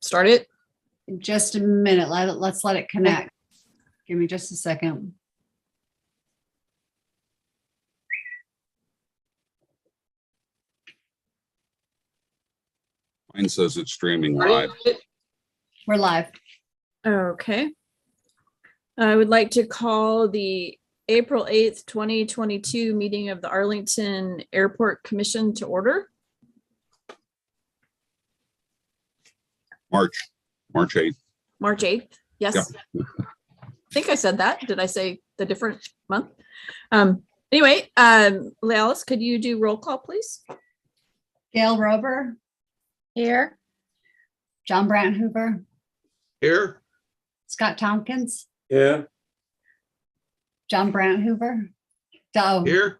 start it? In just a minute. Let's let it connect. Give me just a second. Mine says it's streaming live. We're live. Okay. I would like to call the April 8th, 2022 meeting of the Arlington Airport Commission to order. March 8th. March 8th. Yes. Yep. I think I said that. Did I say the different month? Anyway, Alice, could you do roll call, please? Gail Rover. Here. John Brandt Hoover. Here. Scott Tompkins. Yeah. John Brandt Hoover. Here.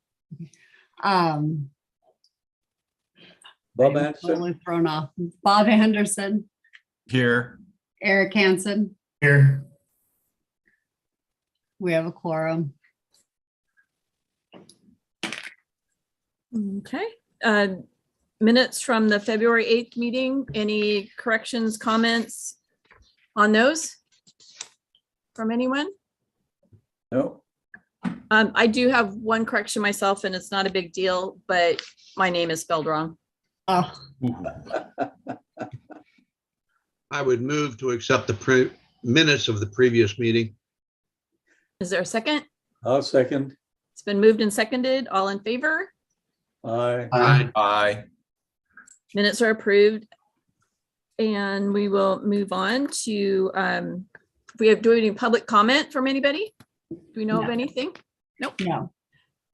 Bob Anderson. Totally thrown off. Bob Anderson. Here. Eric Hansen. Here. We have a quorum. Okay. Minutes from the February 8th meeting. Any corrections, comments on those from anyone? No. I do have one correction myself, and it's not a big deal, but my name is spelled wrong. Oh, I would move to accept the minutes of the previous meeting. Is there a second? I'll second. It's been moved and seconded. All in favor? Aye. Aye. Minutes are approved. And we will move on to, do we have any public comment from anybody? Do we know of No. anything? Nope. no.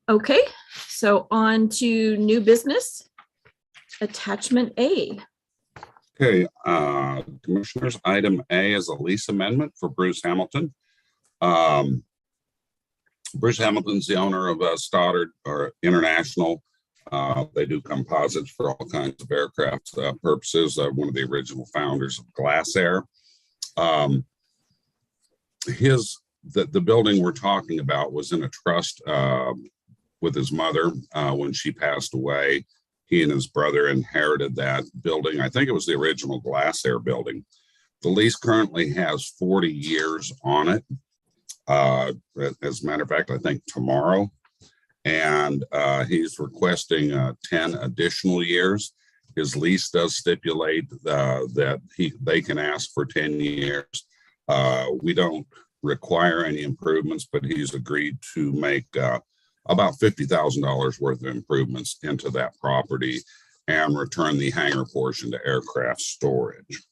Okay, so on to new business. Attachment A. Okay, Commissioners, item A is a lease amendment for Bruce Hamilton. Bruce Hamilton's the owner of Stoddard or International. They do composites for all kinds of aircraft purposes. One of the original founders of Glass Air. The building we're talking about was in a trust with his mother when she passed away. He and his brother inherited that building. I think it was the original Glass Air building. The lease currently has 40 years on it. As a matter of fact, I think tomorrow. And he's requesting 10 additional years. His lease does stipulate that they can ask for 10 years. We don't require any improvements, but he's agreed to make about $50,000 worth of improvements into that property and return the hangar portion to aircraft storage.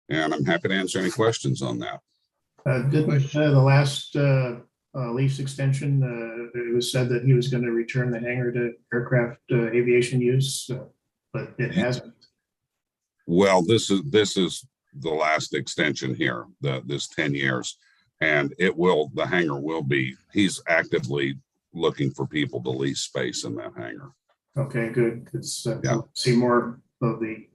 And I'm happy to answer any questions on that. Didn't the last lease extension, it was said that he was going to return the hangar to aircraft aviation use, but it hasn't. Well, this is the last extension here, this 10 years. And the hangar will be, he's actively looking for people to lease space in that hangar. Okay, good. Because Yeah. see more of the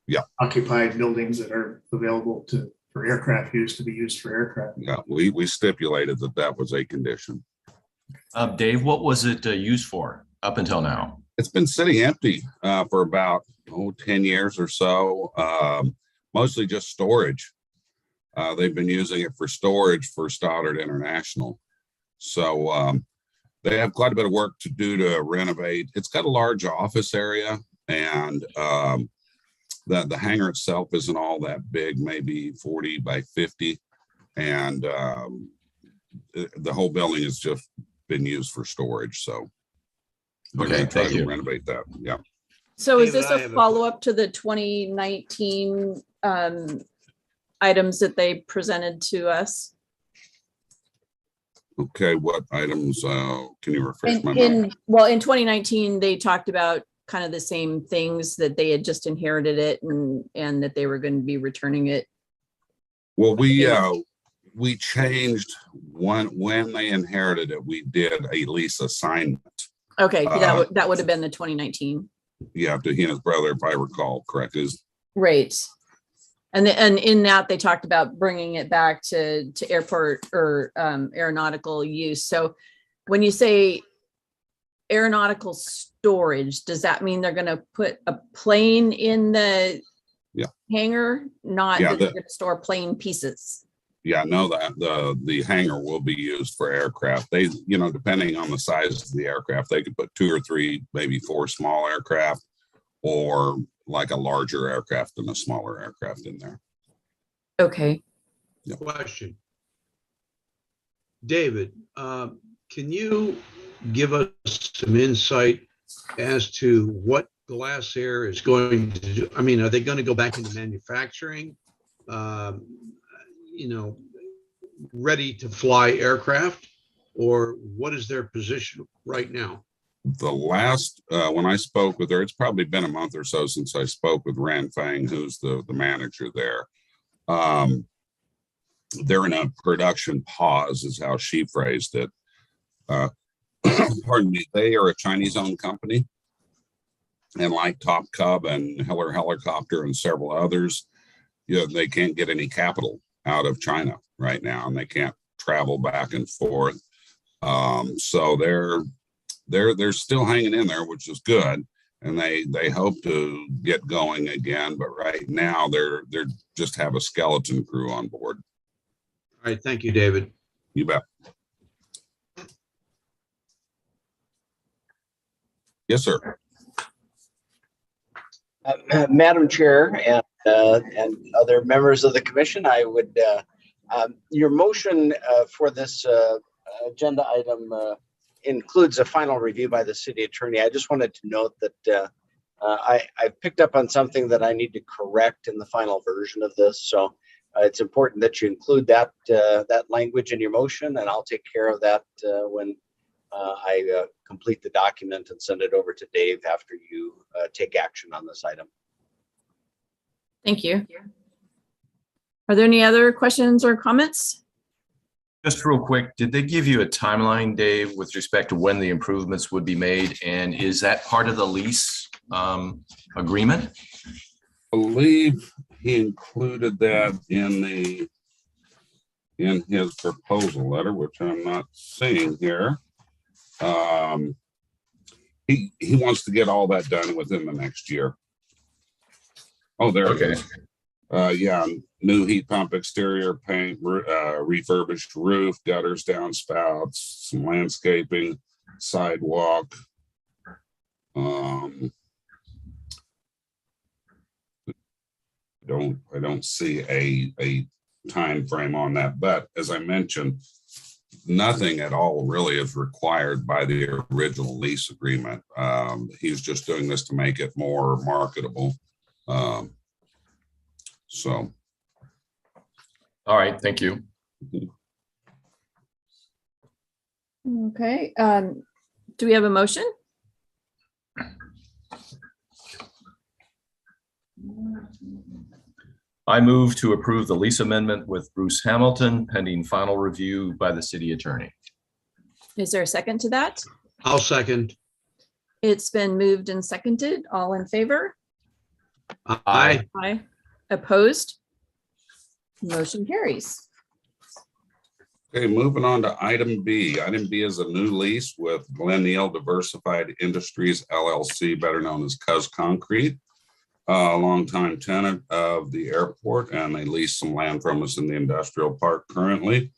Yeah. occupied buildings that are available for aircraft use to be used for aircraft. Yeah, we stipulated that was a condition. Dave, what was it used for up until now? It's been sitting empty for about 10 years or so, mostly just storage. They've been using it for storage for Stoddard International. So they have quite a bit of work to do to renovate. It's got a large office area, and the hangar itself isn't all that big, maybe 40 by 50. And the whole building has just been used for storage. So they're Okay, gonna try thank to you. renovate that. Yeah. So is David, this I a have a- follow-up to the 2019 items that they presented to us? Okay, what items, can you refresh my memory? In 2019, they talked about kind of the same things, that they had just inherited it and that they were going to be returning it. Well, we changed when they inherited it, we did a lease assignment. Okay, that would have been the 2019. Yeah, to he and his brother, if I recall correctly. Right. And in that, they talked about bringing it back to airport or aeronautical use. So when you say aeronautical storage, does that mean they're going to put a plane in the hangar, not Yeah, that they're gonna store plain pieces. Yeah, no, that the hangar will be used for aircraft. They, depending on the size of the aircraft, they could put 2 or 3, maybe 4 small aircraft, or like a larger aircraft and a smaller aircraft in there. Okay. Question. David, can you give us some insight as to what Glass Air is going to do? I mean, are they going to go back into manufacturing? Ready to fly aircraft, or what is their position right now? The last, when I spoke with her, it's probably been a month or so since I spoke with Ran Fang, who's the manager there. They're in a production pause, is how she phrased it. Pardon me. They are a Chinese-owned company, and like Top Cub and Heller Helicopter and several others, they can't get any capital out of China right now, and they can't travel back and forth. So they're still hanging in there, which is good, and they hope to get going again. But right now, they're just have a skeleton crew on board. All right, thank you, David. You bet. Yes, sir. Madam Chair and other members of the commission, I would, your motion for this agenda item includes a final review by the city attorney. I just wanted to note that I picked up on something that I need to correct in the final version of this. So it's important that you include that language in your motion, and I'll take care of that when I complete the document and send it over to Dave after you take action on this item. Thank you. Are there any other questions or comments? Just real quick, did they give you a timeline, Dave, with respect to when the improvements would be made? And is that part of the lease agreement? I believe he included that in his proposal letter, which I'm not seeing here. He wants to get all that done within the next year. Oh, there it is. Yeah, new heat pump, exterior paint, refurbished roof, gutters, downspouts, some landscaping, sidewalk. I don't see a time frame on that, but as I mentioned, nothing at all really is required by the original lease agreement. He's just doing this to make it more marketable. So. All right, thank you. Okay. Do we have a motion? I move to approve the lease amendment with Bruce Hamilton pending final review by the city attorney. Is there a second to that? I'll second. It's been moved and seconded. All in favor? Aye. Aye. Opposed? Motion carries. Okay, moving on to item B. Item B is a new lease with Glen Neal Diversified Industries LLC, better known as Cuz Concrete, a longtime tenant of the airport, and they lease some land from us in the industrial park currently.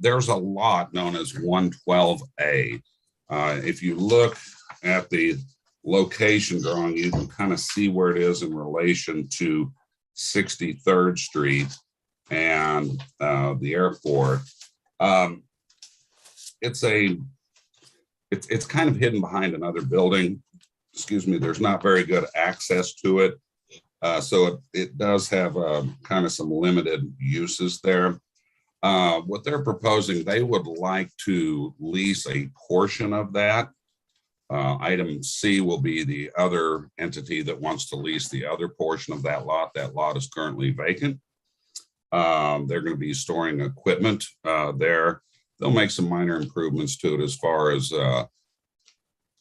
There's a lot known as 112A. If you look at the location drawing, you can kind of see where it is in relation to 63rd Street and the airport. It's kind of hidden behind another building. Excuse me, there's not very good access to it. So it does have kind of some limited uses there. What they're proposing, they would like to lease a portion of that. Item C will be the other entity that wants to lease the other portion of that lot. That lot is currently vacant. They're going to be storing equipment there. They'll make some minor improvements to it as far as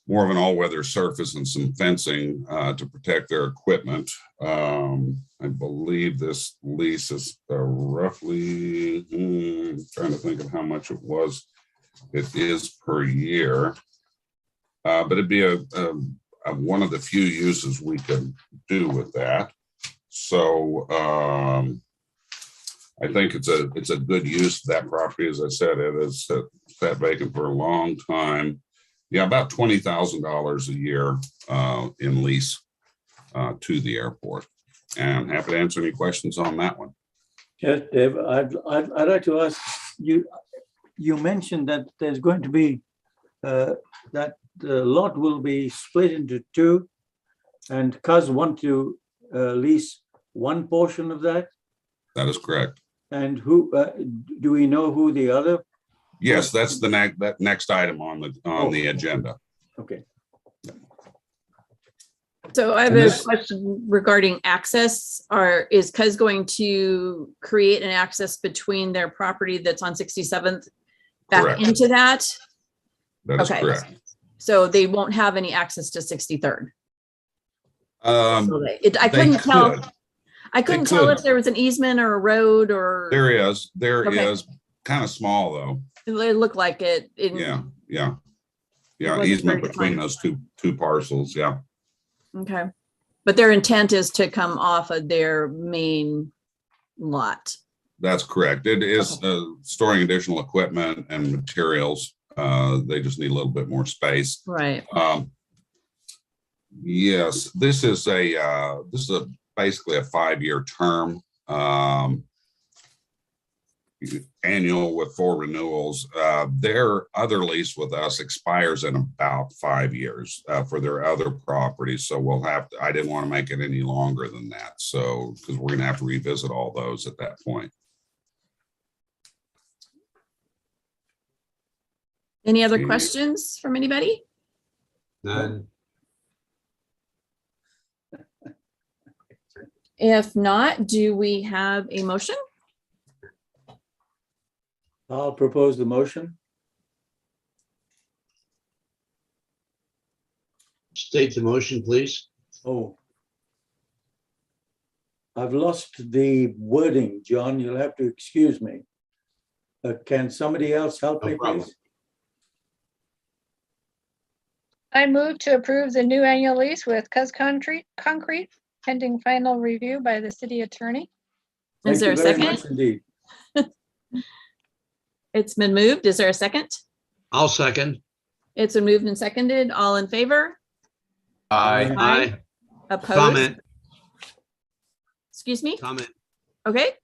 more of an all-weather surface and some fencing to protect their equipment. I believe this lease is roughly, trying to think of how much it was. It is per year, but it'd be one of the few uses we could do with that. So I think it's a good use of that property. As I said, it has sat vacant for a long time. Yeah, about $20,000 a year in lease to the airport. And I'm happy to answer any questions on that one. Yes, Dave, I'd like to ask you, you mentioned that there's going to be, that the lot will be split into two, and Cuz want to lease one portion of that, That is correct. and who, do we know who the other? Yes, that's the next item on the agenda. Okay. So I have And a this- question regarding access. Is Cuz going to create an access between their property that's on 67th back Correct. into that? That is Okay. correct. So they won't have any access to 63rd. I I couldn't tell. could. I couldn't tell could. if there was an easement or a road or There is Okay. kind of small though. it looked like it. Yeah. It wasn't Easement very between defined. those two parcels. Yeah. Okay. But their intent is to come off of their main lot. That's correct. It is storing additional equipment and materials. They just need a little bit more space. Right. Yes, this is basically a 5-year term. Annual with 4 renewals. Their other lease with us expires in about 5 years for their other properties. So we'll have to, I didn't want to make it any longer than that. So, because we're going to have to revisit all those at that point. Any other Okay. questions from anybody? None. If not, do we have a motion? I'll propose the motion. State the motion, please. Oh. I've lost the wording, John. You'll have to excuse me. Can somebody else help No me, problem. please? I move to approve the new annual lease with Cuz Concrete pending final review by the city attorney. Is Thank there you a very second? much indeed. It's been moved. Is there a second? I'll second. It's been moved and seconded. All in favor? Aye. Aye. Opposed? Comment, Excuse me? comment. Okay.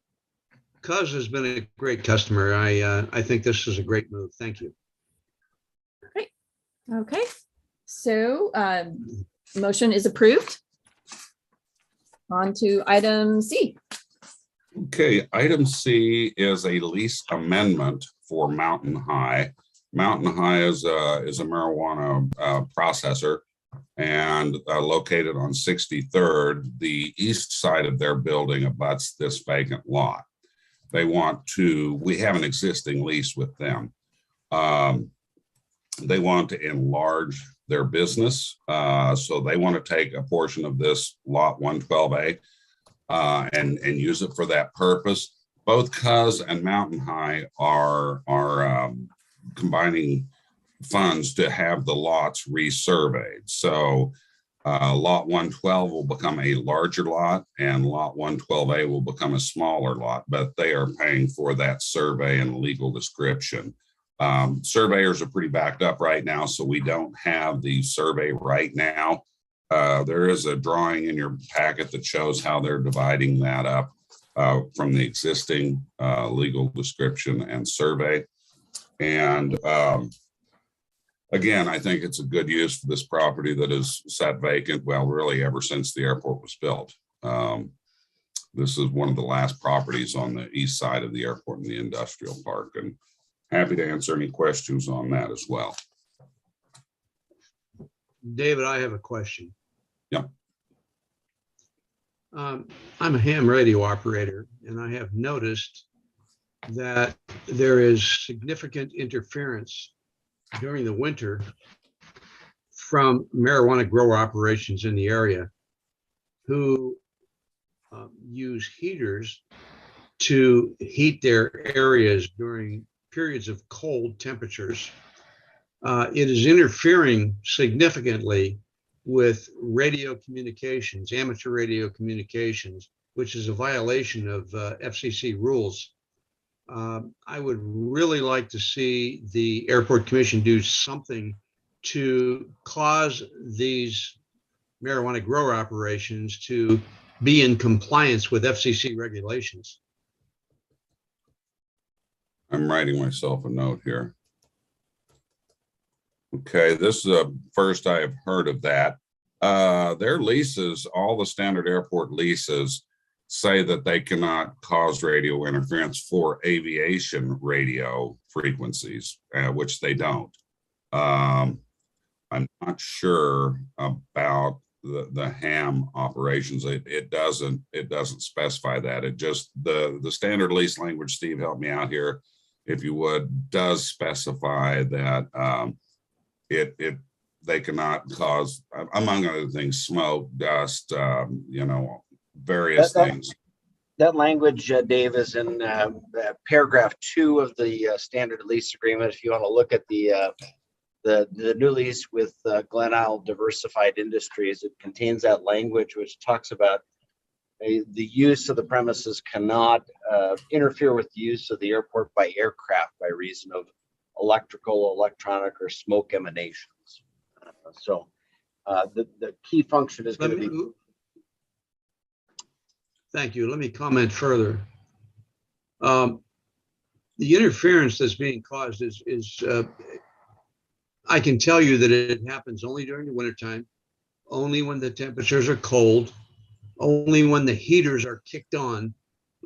Cuz has been a great customer. I think this is a great move. Thank you. Okay. So motion is approved. On to item C. Okay, item C is a lease amendment for Mountain High. Mountain High is a marijuana processor and located on 63rd. The east side of their building abuts this vacant lot. We have an existing lease with them. They want to enlarge their business. So they want to take a portion of this lot 112A and use it for that purpose. Both Cuz and Mountain High are combining funds to have the lots resurveyed. So lot 112 will become a larger lot and lot 112A will become a smaller lot, but they are paying for that survey and legal description. Surveyors are pretty backed up right now, so we don't have the survey right now. There is a drawing in your packet that shows how they're dividing that up from the existing legal description and survey. And again, I think it's a good use for this property that has sat vacant, well, really ever since the airport was built. This is one of the last properties on the east side of the airport in the industrial park, and happy to answer any questions on that as well. David, I have a question. Yep. I'm a ham radio operator, and I have noticed that there is significant interference during the winter from marijuana grower operations in the area who use heaters to heat their areas during periods of cold temperatures. It is interfering significantly with radio communications, amateur radio communications, which is a violation of FCC rules. I would really like to see the Airport Commission do something to cause these marijuana grower operations to be in compliance with FCC regulations. I'm writing myself a note here. Okay, this is the first I have heard of that. Their leases, all the standard airport leases say that they cannot cause radio interference for aviation radio frequencies, which they don't. I'm not sure about the ham operations. It doesn't specify that. It just, the standard lease language, Steve, help me out here, if you would, does specify that they cannot cause, among other things, smoke, dust, various things. That language, Dave, is in paragraph 2 of the standard lease agreement. If you want to look at the new lease with Glen Isle Diversified Industries, it contains that language which talks about the use of the premises cannot interfere with the use of the airport by aircraft by reason of electrical, electronic, or smoke emanations. So the key function is going to be. Thank you. Let me comment further. The interference that's being caused is I can tell you that it happens only during the wintertime, only when the temperatures are cold, only when the heaters are kicked on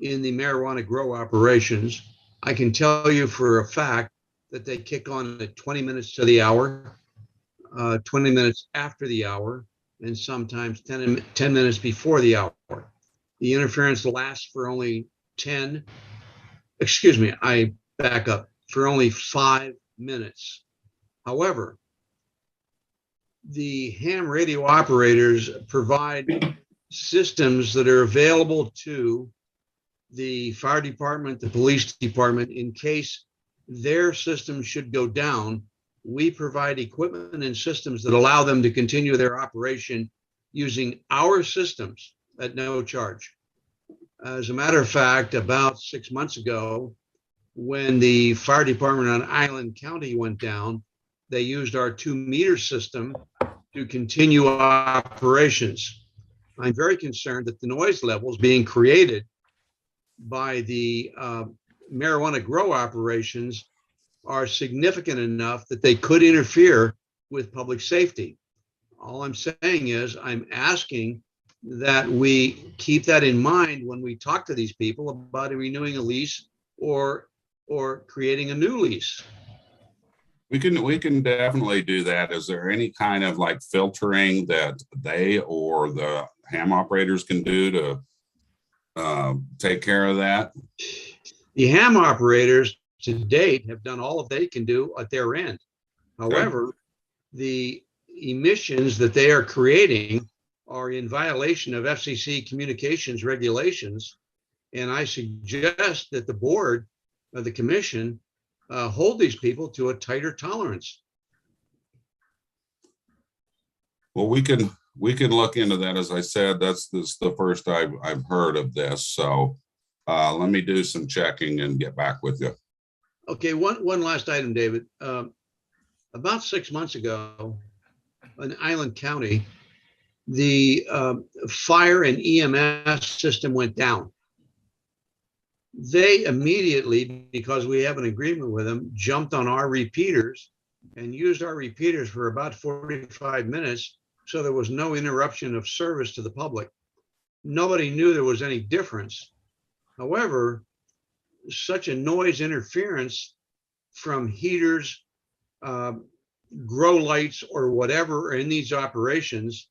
in the marijuana grow operations. I can tell you for a fact that they kick on at 20 minutes to the hour, 20 minutes after the hour, and sometimes 10 minutes before the hour. The interference lasts for only I back up, for only 5 minutes. However, the ham radio operators provide systems that are available to the fire department, the police department, in case their system should go down. We provide equipment and systems that allow them to continue their operation using our systems at no charge. As a matter of fact, about 6 months ago, when the fire department on Island County went down, they used our 2-meter system to continue operations. I'm very concerned that the noise levels being created by the marijuana grow operations are significant enough that they could interfere with public safety. All I'm saying is I'm asking that we keep that in mind when we talk to these people about renewing a lease or creating a new lease. We can definitely do that. Is there any kind of like filtering that they or the ham operators can do to take care of that? The ham operators to date have done all they can do at their end. However, the emissions that they are creating are in violation of FCC communications regulations. And I suggest that the board of the commission hold these people to a tighter tolerance. Well, we can look into that. As I said, this is the first I've heard of this. So let me do some checking and get back with you. Okay, one last item, David. About 6 months ago in Island County, the fire and EMS system went down. They immediately, because we have an agreement with them, jumped on our repeaters and used our repeaters for about 45 minutes. So there was no interruption of service to the public. Nobody knew there was any difference. However, such a noise interference from heaters, grow lights, or whatever in these operations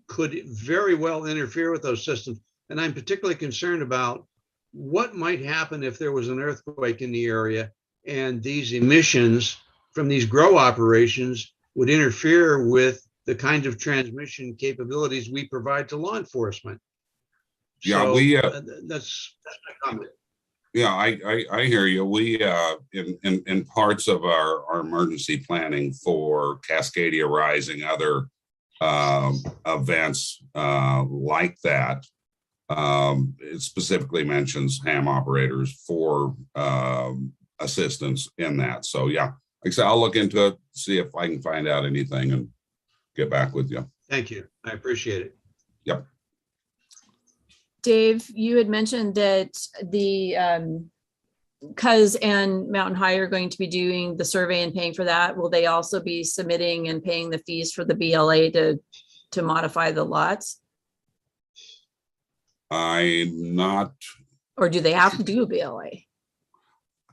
could very well interfere with those systems. And I'm particularly concerned about what might happen if there was an earthquake in the area and these emissions from these grow operations would interfere with the kind of transmission capabilities we provide to law enforcement. Yeah, so, that's my comment. Yeah, I hear you. We in parts of our emergency planning for Cascadia Rising, other events like that. It specifically mentions ham operators for assistance in that. So yeah, like I said, I'll look into it, see if I can find out anything and get back with you. Thank you. I appreciate it. Yep. Dave, you had mentioned that the Cuz and Mountain High are going to be doing the survey and paying for that. Will they also be submitting and paying the fees for the BLA to modify the lots? I'm not, Or do they have to do a BLA?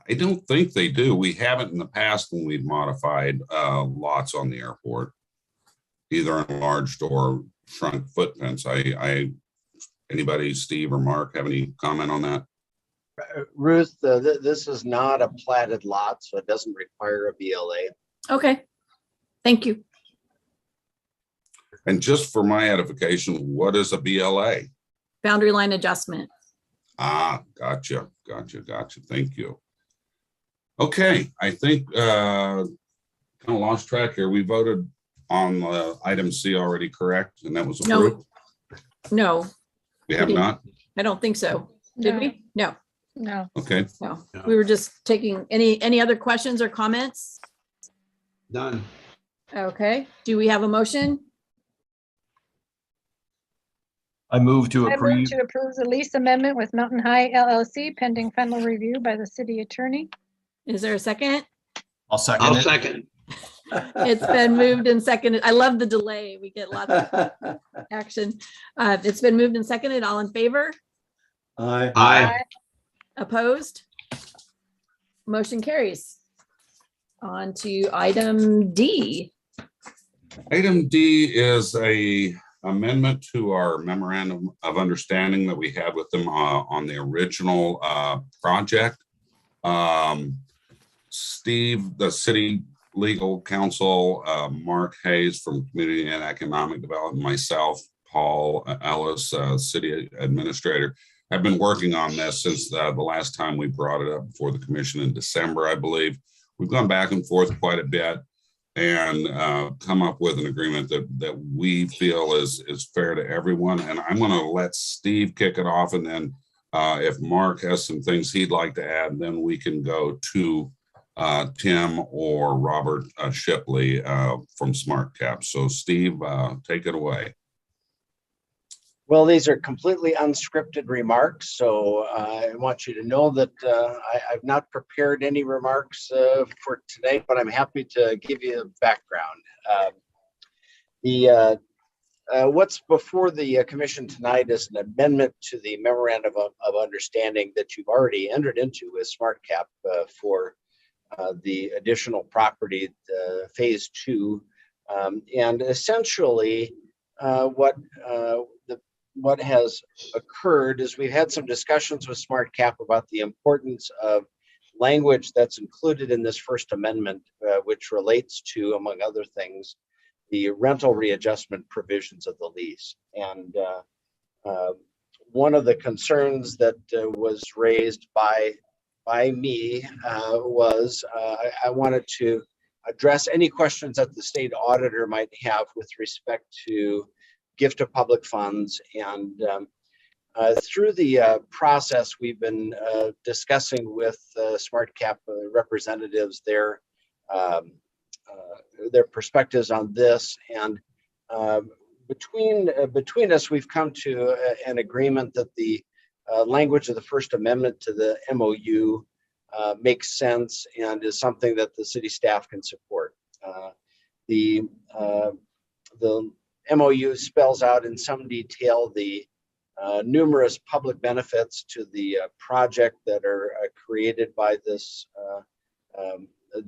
I don't think they do. We haven't in the past when we've modified lots on the airport, either enlarged or shrunk footprints. Anybody, Steve or Mark, have any comment on that? Ruth, this is not a platted lot, so it doesn't require a BLA. Okay, thank you. And just for my edification, what is a BLA? Boundary line adjustment. Ah, gotcha. Thank you. Okay, I think kind of lost track here. We voted on item C already, correct? And that was approved? No, We have not? I don't think so. Did No. we? No, No. Okay, no. No. We were just taking any other questions or comments? Done. Okay, do we have a motion? I move to I move approve. to approve the lease amendment with Mountain High LLC pending final review by the city attorney. Is there a second? I'll second I'll it. second. It's been moved and seconded. I love the delay. We get lots of action. It's been moved and seconded. All in favor? Aye. Opposed? Motion carries. On to item D. item D is a amendment to our memorandum of understanding that we had with them on the original project. Steve, the city legal counsel, Mark Hayes from Community and Economic Development, myself, Paul Ellis, city administrator, have been working on this since the last time we brought it up before the commission in December, I believe. We've gone back and forth quite a bit and come up with an agreement that we feel is fair to everyone. And I'm going to let Steve kick it off, and then if Mark has some things he'd like to add, then we can go to Tim or Robert Shipley from SmartCap. So Steve, take it away. Well, these are completely unscripted remarks, so I want you to know that I've not prepared any remarks for today, but I'm happy to give you a background. What's before the commission tonight is an amendment to the memorandum of understanding that you've already entered into with SmartCap for the additional property, phase 2, and essentially what has occurred is we've had some discussions with SmartCap about the importance of language that's included in this First Amendment, which relates to, among other things, the rental readjustment provisions of the lease. And one of the concerns that was raised by me was I wanted to address any questions that the state auditor might have with respect to gift of public funds. And through the process, we've been discussing with SmartCap representatives their perspectives on this. And between us, we've come to an agreement that the language of the First Amendment to the MOU makes sense and is something that the city staff can support. The MOU spells out in some detail the numerous public benefits to the project that are created by this,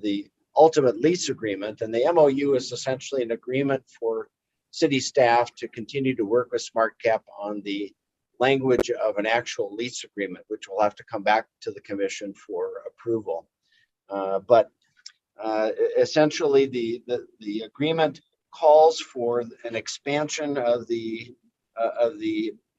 the ultimate lease agreement. And the MOU is essentially an agreement for city staff to continue to work with SmartCap on the language of an actual lease agreement, which will have to come back to the commission for approval. But essentially, the agreement calls for an expansion of the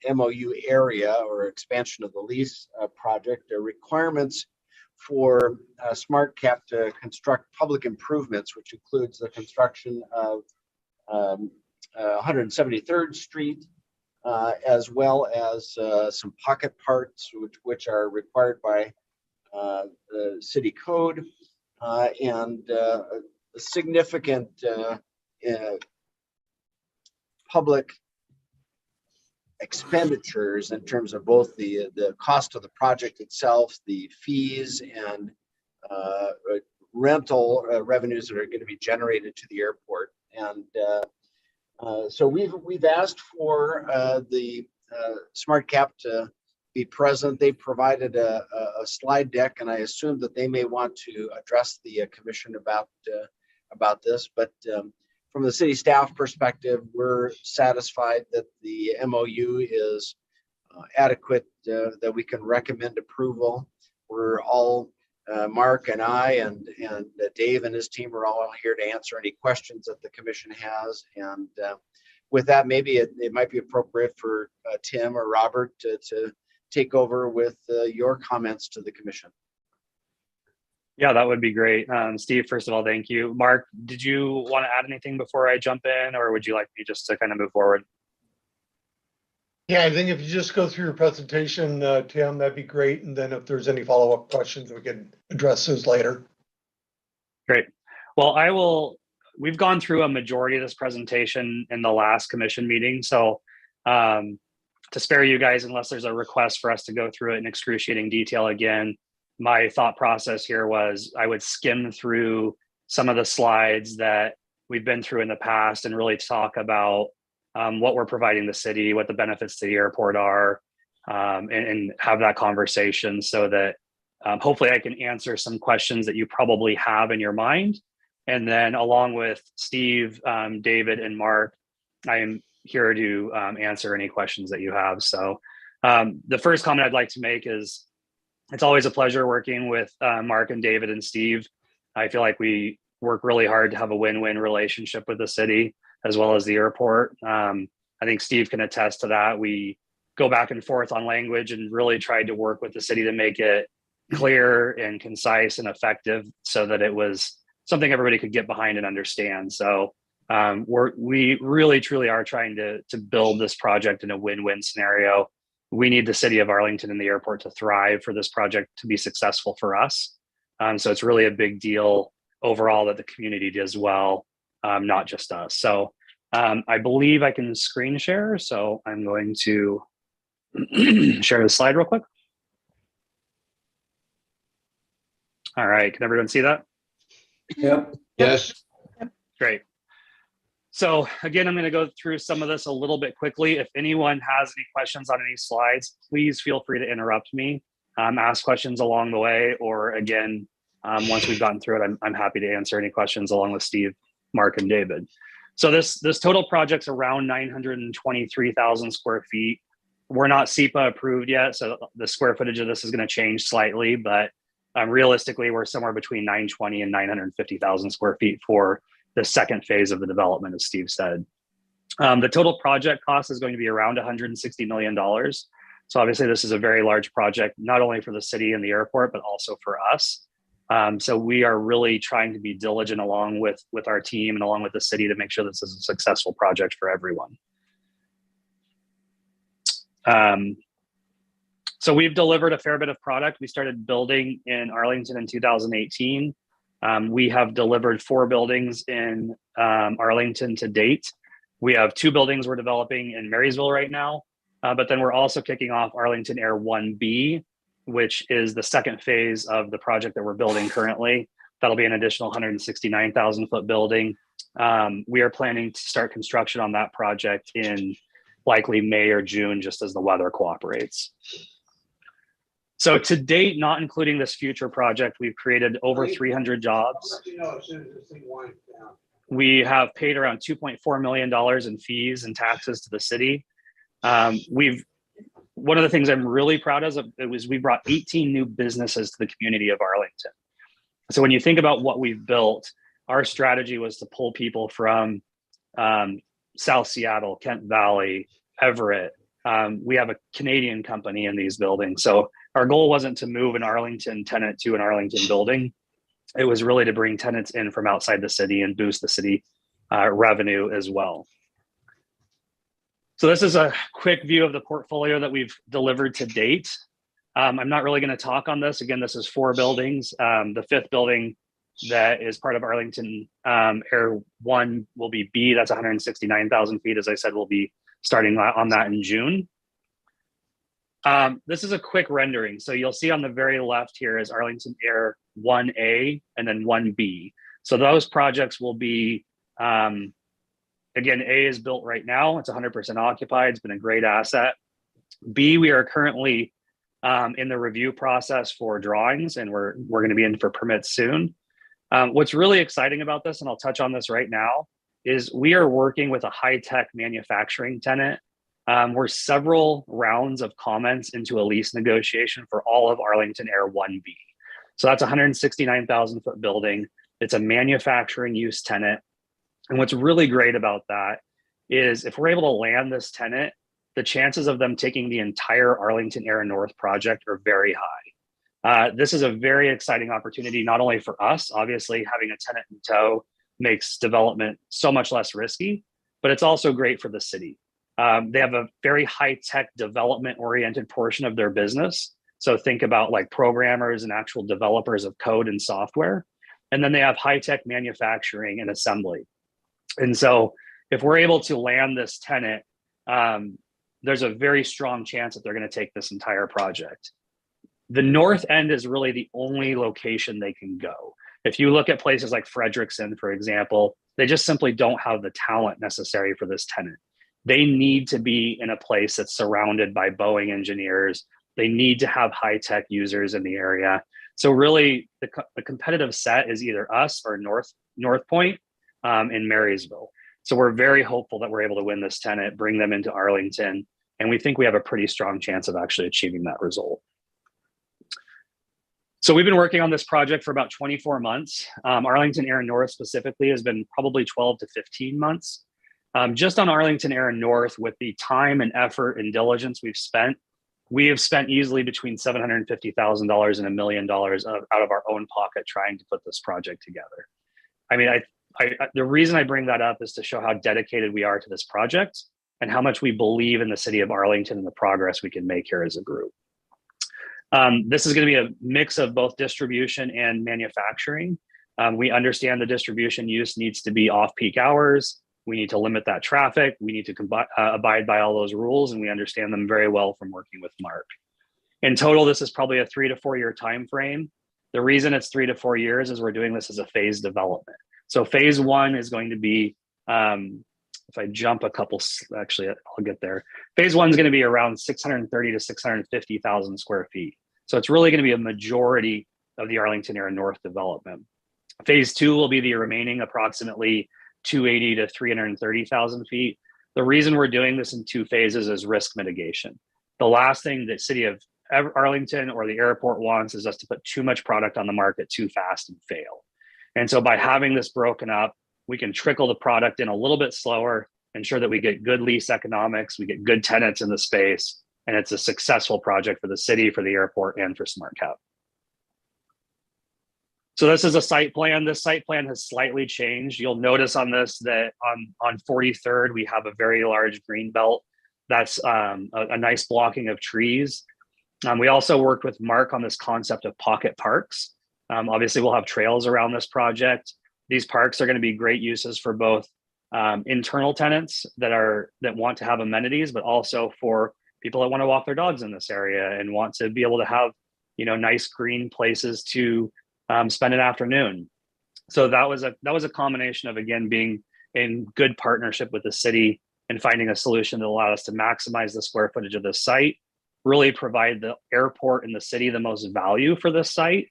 MOU area, or expansion of the lease project. There are requirements for SmartCap to construct public improvements, which includes the construction of 173rd Street, as well as some pocket parts, which are required by the city code, and significant public expenditures in terms of both the cost of the project itself, the fees, and rental revenues that are going to be generated to the airport. And so we've asked for the Smart Cap to be present. They provided a slide deck, and I assume that they may want to address the commission about this. But from the city staff perspective, we're satisfied that the MOU is adequate, that we can recommend approval. We're all, Mark and I and Dave and his team are all here to answer any questions that the commission has. And with that, maybe it might be appropriate for Tim or Robert to take over with your comments to the commission. Yeah, that would be great. Steve, first of all, thank you. Mark, did you want to add anything before I jump in, or would you like me just to kind of move forward? Yeah, I think if you just go through your presentation, Tim, that'd be great. And then if there's any follow-up questions, we can address those later. Great. Well, we've gone through a majority of this presentation in the last commission meeting. So to spare you guys, unless there's a request for us to go through it in excruciating detail again, my thought process here was I would skim through some of the slides that we've been through in the past and really talk about what we're providing the city, what the benefits to the airport are, and have that conversation so that hopefully I can answer some questions that you probably have in your mind. And then along with Steve, David, and Mark, I am here to answer any questions that you have. So the first comment I'd like to make is it's always a pleasure working with Mark and David and Steve. I feel like we work really hard to have a win-win relationship with the city as well as the airport. I think Steve can attest to that. We go back and forth on language and really tried to work with the city to make it clear and concise and effective so that it was something everybody could get behind and understand. So we really truly are trying to build this project in a win-win scenario. We need the city of Arlington and the airport to thrive for this project to be successful for us. So it's really a big deal overall that the community does well, not just us. So I believe I can screen share. So I'm going to share the slide real quick. All right, can everyone see that? Yep. Yes. Great. So again, I'm going to go through some of this a little bit quickly. If anyone has any questions on any slides, please feel free to interrupt me, ask questions along the way, or again, once we've gotten through it, I'm happy to answer any questions along with Steve, Mark, and David. So this total project's around 923,000 square feet. We're not SEPA approved yet, so the square footage of this is going to change slightly, but realistically, we're somewhere between 920 and 950,000 square feet for the second phase of the development, as Steve said. The total project cost is going to be around $160 million. So obviously this is a very large project, not only for the city and the airport, but also for us. So we are really trying to be diligent along with our team and along with the city to make sure this is a successful project for everyone. So we've delivered a fair bit of product. We started building in Arlington in 2018. We have delivered 4 buildings in Arlington to date. We have 2 buildings we're developing in Marysville right now, but then we're also kicking off Arlington Air 1B, which is the second phase of the project that we're building currently. That'll be an additional 169,000 foot building. We are planning to start construction on that project in likely May or June, just as the weather cooperates. So to date, not including this future project, we've created over 300 jobs. We have paid around $2.4 million in fees and taxes to the city. One of the things I'm really proud of was we brought 18 new businesses to the community of Arlington. So when you think about what we've built, our strategy was to pull people from South Seattle, Kent Valley, Everett. We have a Canadian company in these buildings. So our goal wasn't to move an Arlington tenant to an Arlington building. It was really to bring tenants in from outside the city and boost the city revenue as well. So this is a quick view of the portfolio that we've delivered to date. I'm not really going to talk on this. Again, this is 4 buildings. The 5th building that is part of Arlington Air 1 will be B. That's 169,000 feet. As I said, we'll be starting on that in June. This is a quick rendering. So you'll see on the very left here is Arlington Air 1A and then 1B. So those projects will be, again, A is built right now. It's 100% occupied. It's been a great asset. B, we are currently in the review process for drawings, and we're going to be in for permits soon. What's really exciting about this, and I'll touch on this right now, is we are working with a high-tech manufacturing tenant. We're several rounds of comments into a lease negotiation for all of Arlington Air 1B. So that's a 169,000 foot building. It's a manufacturing use tenant. And what's really great about that is if we're able to land this tenant, the chances of them taking the entire Arlington Air North project are very high. This is a very exciting opportunity, not only for us, obviously having a tenant in tow makes development so much less risky, but it's also great for the city. They have a very high-tech development-oriented portion of their business. So think about like programmers and actual developers of code and software. And then they have high-tech manufacturing and assembly. And so if we're able to land this tenant, there's a very strong chance that they're going to take this entire project. The north end is really the only location they can go. If you look at places like Frederickson, for example, they just simply don't have the talent necessary for this tenant. They need to be in a place that's surrounded by Boeing engineers. They need to have high-tech users in the area. So really, the competitive set is either us or North Point in Marysville. So we're very hopeful that we're able to win this tenant, bring them into Arlington, and we think we have a pretty strong chance of actually achieving that result. So we've been working on this project for about 24 months. Arlington Air North specifically has been probably 12 to 15 months. Just on Arlington Air North, with the time and effort and diligence we have spent easily between $750,000 and $1 million out of our own pocket trying to put this project together. I mean, the reason I bring that up is to show how dedicated we are to this project and how much we believe in the city of Arlington and the progress we can make here as a group. This is going to be a mix of both distribution and manufacturing. We understand the distribution use needs to be off-peak hours. We need to limit that traffic. We need to abide by all those rules, and we understand them very well from working with Mark. In total, this is probably a 3 to 4 year time frame. The reason it's 3 to 4 years is we're doing this as a phased development. So phase 1 is going to be, if I jump a couple, actually, I'll get there. Phase 1 is going to be around 630 to 650,000 square feet. So it's really going to be a majority of the Arlington Air North development. Phase 2 will be the remaining approximately 280 to 330,000 feet. The reason we're doing this in 2 phases is risk mitigation. The last thing that city of Arlington or the airport wants is us to put too much product on the market too fast and fail. And so by having this broken up, we can trickle the product in a little bit slower, ensure that we get good lease economics, we get good tenants in the space, and it's a successful project for the city, for the airport, and for SmartCap. So this is a site plan. This site plan has slightly changed. You'll notice on this that on 43rd, we have a very large green belt. That's a nice blocking of trees. We also worked with Mark on this concept of pocket parks. Obviously, we'll have trails around this project. These parks are going to be great uses for both internal tenants that want to have amenities, but also for people that want to walk their dogs in this area and want to be able to have, nice green places to spend an afternoon. So that was a combination of, again, being in good partnership with the city and finding a solution that allowed us to maximize the square footage of this site, really provide the airport and the city the most value for this site,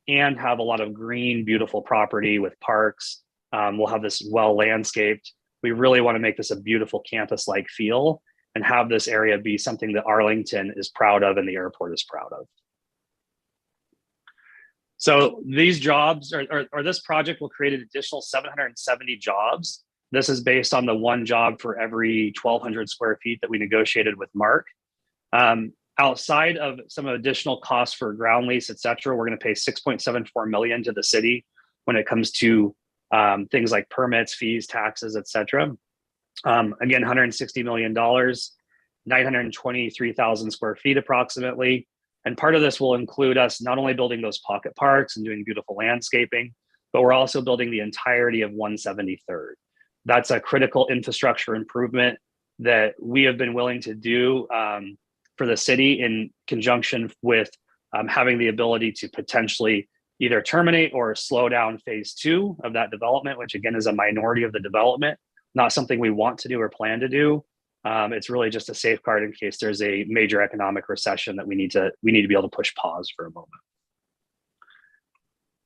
and have a lot of green, beautiful property with parks. We'll have this well landscaped. We really want to make this a beautiful campus-like feel and have this area be something that Arlington is proud of and the airport is proud of. So these jobs or this project will create an additional 770 jobs. This is based on the 1 job for every 1,200 square feet that we negotiated with Mark. Outside of some additional costs for ground lease, et cetera, we're going to pay $6.74 million to the city when it comes to things like permits, fees, taxes, et cetera. Again, $160 million, 923,000 square feet approximately. And part of this will include us not only building those pocket parks and doing beautiful landscaping, but we're also building the entirety of 173rd. That's a critical infrastructure improvement that we have been willing to do for the city in conjunction with having the ability to potentially either terminate or slow down phase 2 of that development, which again is a minority of the development, not something we want to do or plan to do. It's really just a safeguard in case there's a major economic recession that we need to be able to push pause for a moment.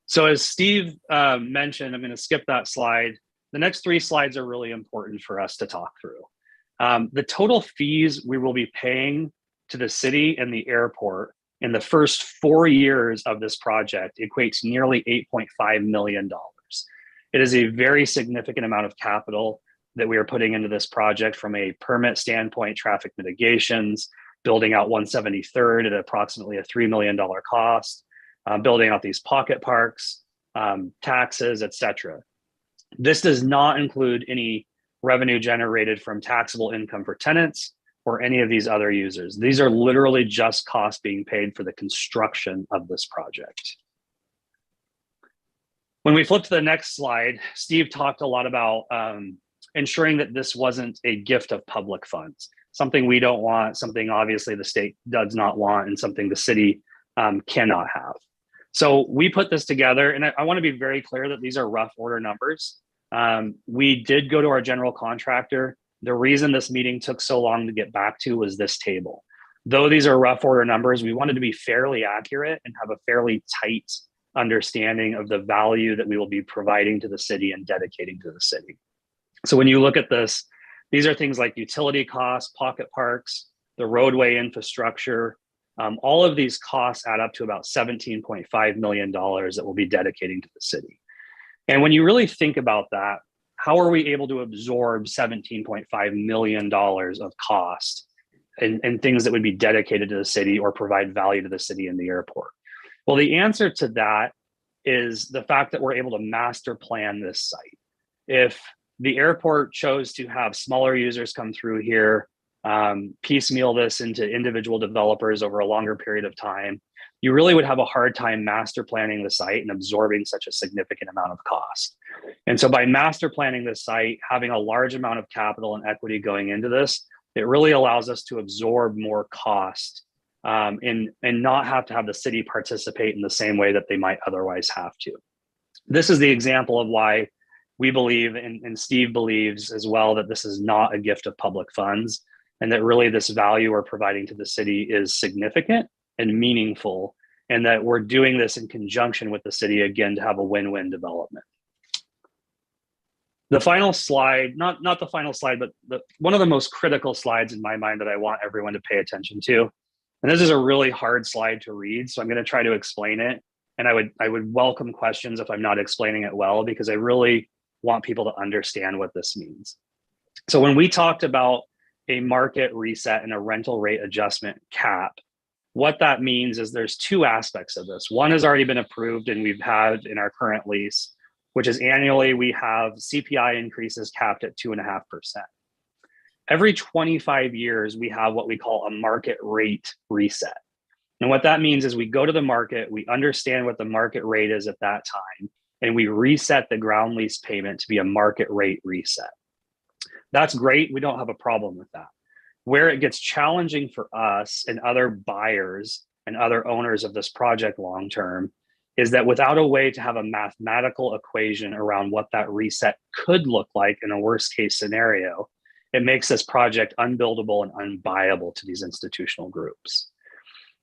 So as Steve mentioned, I'm going to skip that slide. The next 3 slides are really important for us to talk through. The total fees we will be paying to the city and the airport in the first 4 years of this project equates nearly $8.5 million. It is a very significant amount of capital that we are putting into this project from a permit standpoint, traffic mitigations, building out 173rd at approximately a $3 million cost, building out these pocket parks, taxes, etc. This does not include any revenue generated from taxable income for tenants or any of these other users. These are literally just costs being paid for the construction of this project. When we flip to the next slide, Steve talked a lot about ensuring that this wasn't a gift of public funds, something we don't want, something obviously the state does not want, and something the city cannot have. So we put this together, and I want to be very clear that these are rough order numbers. We did go to our general contractor. The reason this meeting took so long to get back to was this table. Though these are rough order numbers, we wanted to be fairly accurate and have a fairly tight understanding of the value that we will be providing to the city and dedicating to the city. So when you look at this, these are things like utility costs, pocket parks, the roadway infrastructure. All of these costs add up to about $17.5 million that we'll be dedicating to the city. And when you really think about that, how are we able to absorb $17.5 million of cost and things that would be dedicated to the city or provide value to the city and the airport? Well, the answer to that is the fact that we're able to master plan this site. If the airport chose to have smaller users come through here, piecemeal this into individual developers over a longer period of time, you really would have a hard time master planning the site and absorbing such a significant amount of cost. And so by master planning this site, having a large amount of capital and equity going into this, it really allows us to absorb more cost and not have to have the city participate in the same way that they might otherwise have to. This is the example of why we believe, and Steve believes as well, that this is not a gift of public funds, and that really this value we're providing to the city is significant and meaningful, and that we're doing this in conjunction with the city, again, to have a win-win development. The final slide, not the final slide, but one of the most critical slides in my mind that I want everyone to pay attention to. And this is a really hard slide to read, so I'm going to try to explain it. And I would welcome questions if I'm not explaining it well, because I really want people to understand what this means. So when we talked about a market reset and a rental rate adjustment cap, what that means is there's 2 aspects of this. One has already been approved and we've had in our current lease, which is annually we have CPI increases capped at 2.5%. Every 25 years, we have what we call a market rate reset. And what that means is we go to the market, we understand what the market rate is at that time, and we reset the ground lease payment to be a market rate reset. That's great. We don't have a problem with that. Where it gets challenging for us and other buyers and other owners of this project long-term is that without a way to have a mathematical equation around what that reset could look like in a worst case scenario, it makes this project unbuildable and unbuyable to these institutional groups.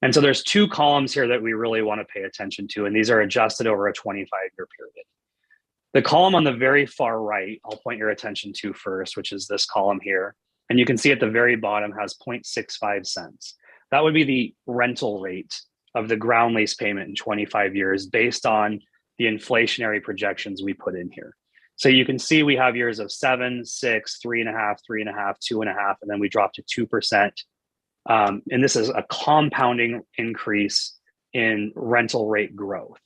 And so there's 2 columns here that we really want to pay attention to, and these are adjusted over a 25-year period. The column on the very far right, I'll point your attention to first, which is this column here. And you can see at the very bottom has 0.65 cents. That would be the rental rate of the ground lease payment in 25 years based on the inflationary projections we put in here. So you can see we have years of 7, 6, 3.5, 3.5, 2.5, and then we drop to 2%. And this is a compounding increase in rental rate growth.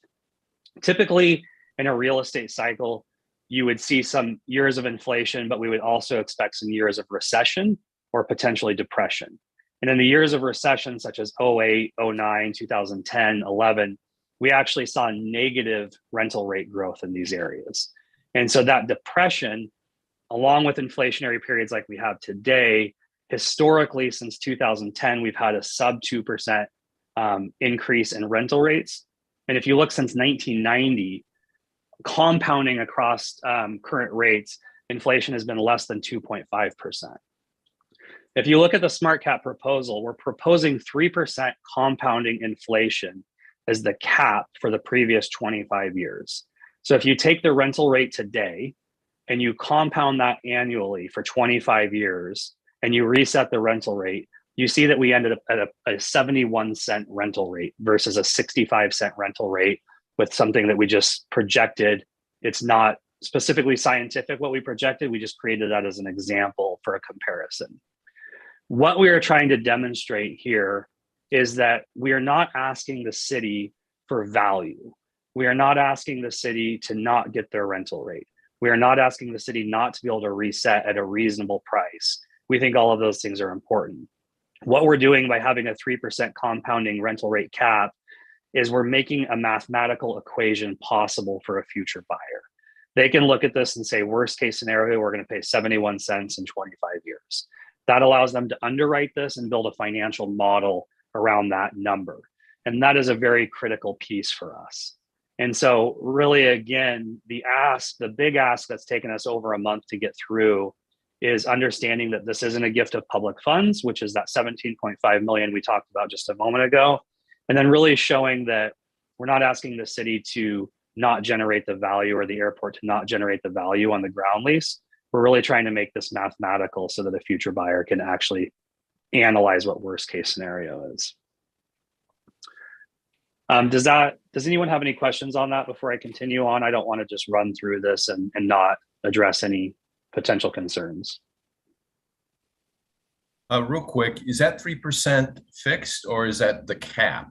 Typically, in a real estate cycle, you would see some years of inflation, but we would also expect some years of recession or potentially depression. And in the years of recession, such as 08, 09, 2010, 11, we actually saw negative rental rate growth in these areas. And so that depression, along with inflationary periods like we have today, historically since 2010, we've had a sub 2% increase in rental rates. And if you look since 1990, compounding across current rates, inflation has been less than 2.5%. If you look at the smart cap proposal, we're proposing 3% compounding inflation as the cap for the previous 25 years. So if you take the rental rate today and you compound that annually for 25 years and you reset the rental rate, you see that we ended up at a 71-cent rental rate versus a 65-cent rental rate with something that we just projected. It's not specifically scientific what we projected, we just created that as an example for a comparison. What we are trying to demonstrate here is that we are not asking the city for value. We are not asking the city to not get their rental rate. We are not asking the city not to be able to reset at a reasonable price. We think all of those things are important. What we're doing by having a 3% compounding rental rate cap is we're making a mathematical equation possible for a future buyer. They can look at this and say, worst case scenario, we're going to pay 71 cents in 25 years. That allows them to underwrite this and build a financial model around that number. And that is a very critical piece for us. And so really, again, the big ask that's taken us over a month to get through is understanding that this isn't a gift of public funds, which is that 17.5 million we talked about just a moment ago. And then really showing that we're not asking the city to not generate the value or the airport to not generate the value on the ground lease. We're really trying to make this mathematical so that a future buyer can actually analyze what worst case scenario is. Does anyone have any questions on that before I continue on? I don't want to just run through this and not address any potential concerns. Real quick, is that 3% fixed or is that the cap?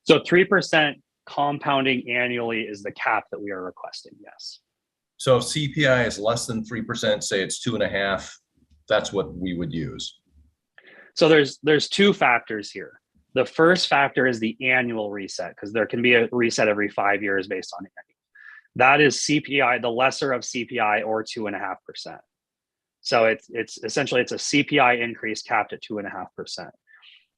So 3% compounding annually is the cap that we are requesting, yes. So if CPI is less than 3%, say it's 2.5%, that's what we would use. So there's two factors here. The first factor is the annual reset, because there can be a reset every 5 years based on annual. That is CPI, the lesser of CPI or 2.5%. So it's essentially it's a CPI increase capped at 2.5%.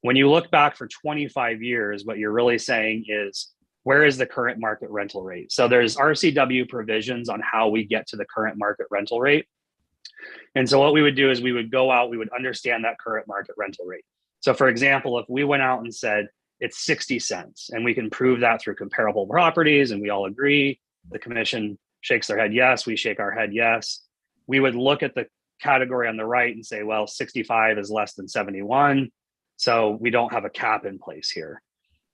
When you look back for 25 years, what you're really saying is, where is the current market rental rate? So there's RCW provisions on how we get to the current market rental rate. And so what we would do is we would go out, we would understand that current market rental rate. So for example, if we went out and said it's 60 cents and we can prove that through comparable properties and we all agree, the commission shakes their head yes, we shake our head yes, we would look at the category on the right and say, well, 65 is less than 71. So we don't have a cap in place here.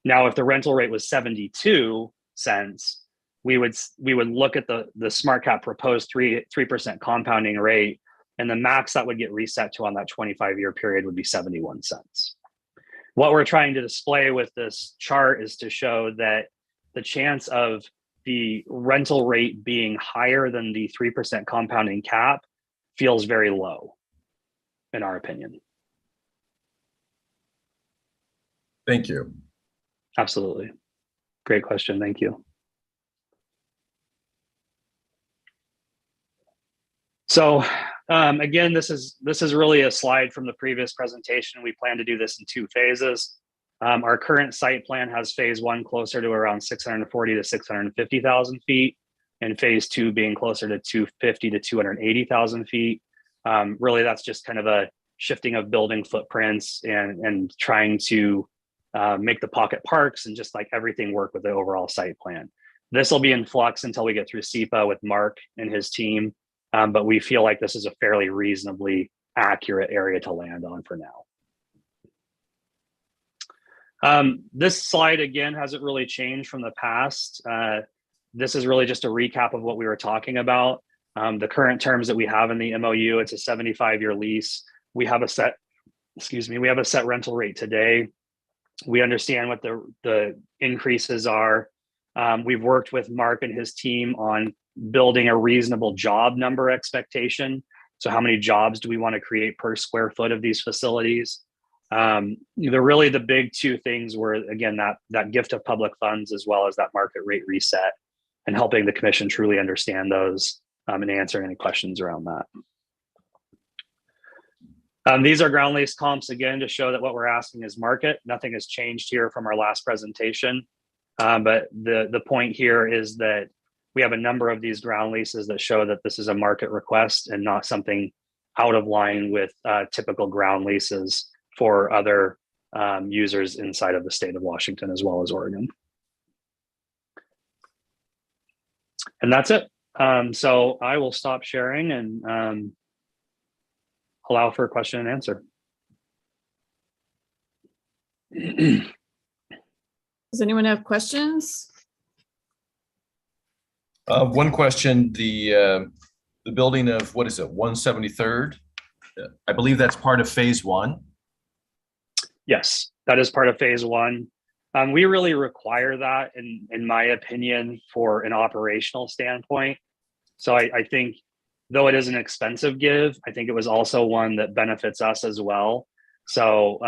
Now, if the rental rate was 72 cents, we would look at the smart cap proposed 3% compounding rate, and the max that would get reset to on that 25-year period would be 71 cents. What we're trying to display with this chart is to show that the chance of the rental rate being higher than the 3% compounding cap feels very low, in our opinion. Thank you. Absolutely. Great question. Thank you. So again, this is really a slide from the previous presentation. We plan to do this in 2 phases. Our current site plan has phase 1 closer to around 640 to 650,000 feet, and phase 2 being closer to 250 to 280,000 feet. Really, that's just kind of a shifting of building footprints and trying to make the pocket parks and just like everything work with the overall site plan. This will be in flux until we get through SEPA with Mark and his team, but we feel like this is a fairly reasonably accurate area to land on for now. This slide, again, hasn't really changed from the past. This is really just a recap of what we were talking about. The current terms that we have in the MOU, it's a 75-year lease. We have a set rental rate today. We understand what the increases are. We've worked with Mark and his team on building a reasonable job number expectation. So how many jobs do we want to create per square foot of these facilities? Really the big two things were, again, that gift of public funds, as well as that market rate reset, and helping the commission truly understand those and answering any questions around that. These are ground lease comps, again, to show that what we're asking is market. Nothing has changed here from our last presentation. But the point here is that we have a number of these ground leases that show that this is a market request and not something out of line with typical ground leases for other users inside of the state of Washington as well as Oregon. And that's it. So I will stop sharing and allow for a question and answer. Does anyone have questions? One question, the building of, what is it, 173rd? I believe that's part of phase one. Yes, that is part of phase one. We really require that, in my opinion, for an operational standpoint. So I think, though it is an expensive give, I think it was also one that benefits us as well. So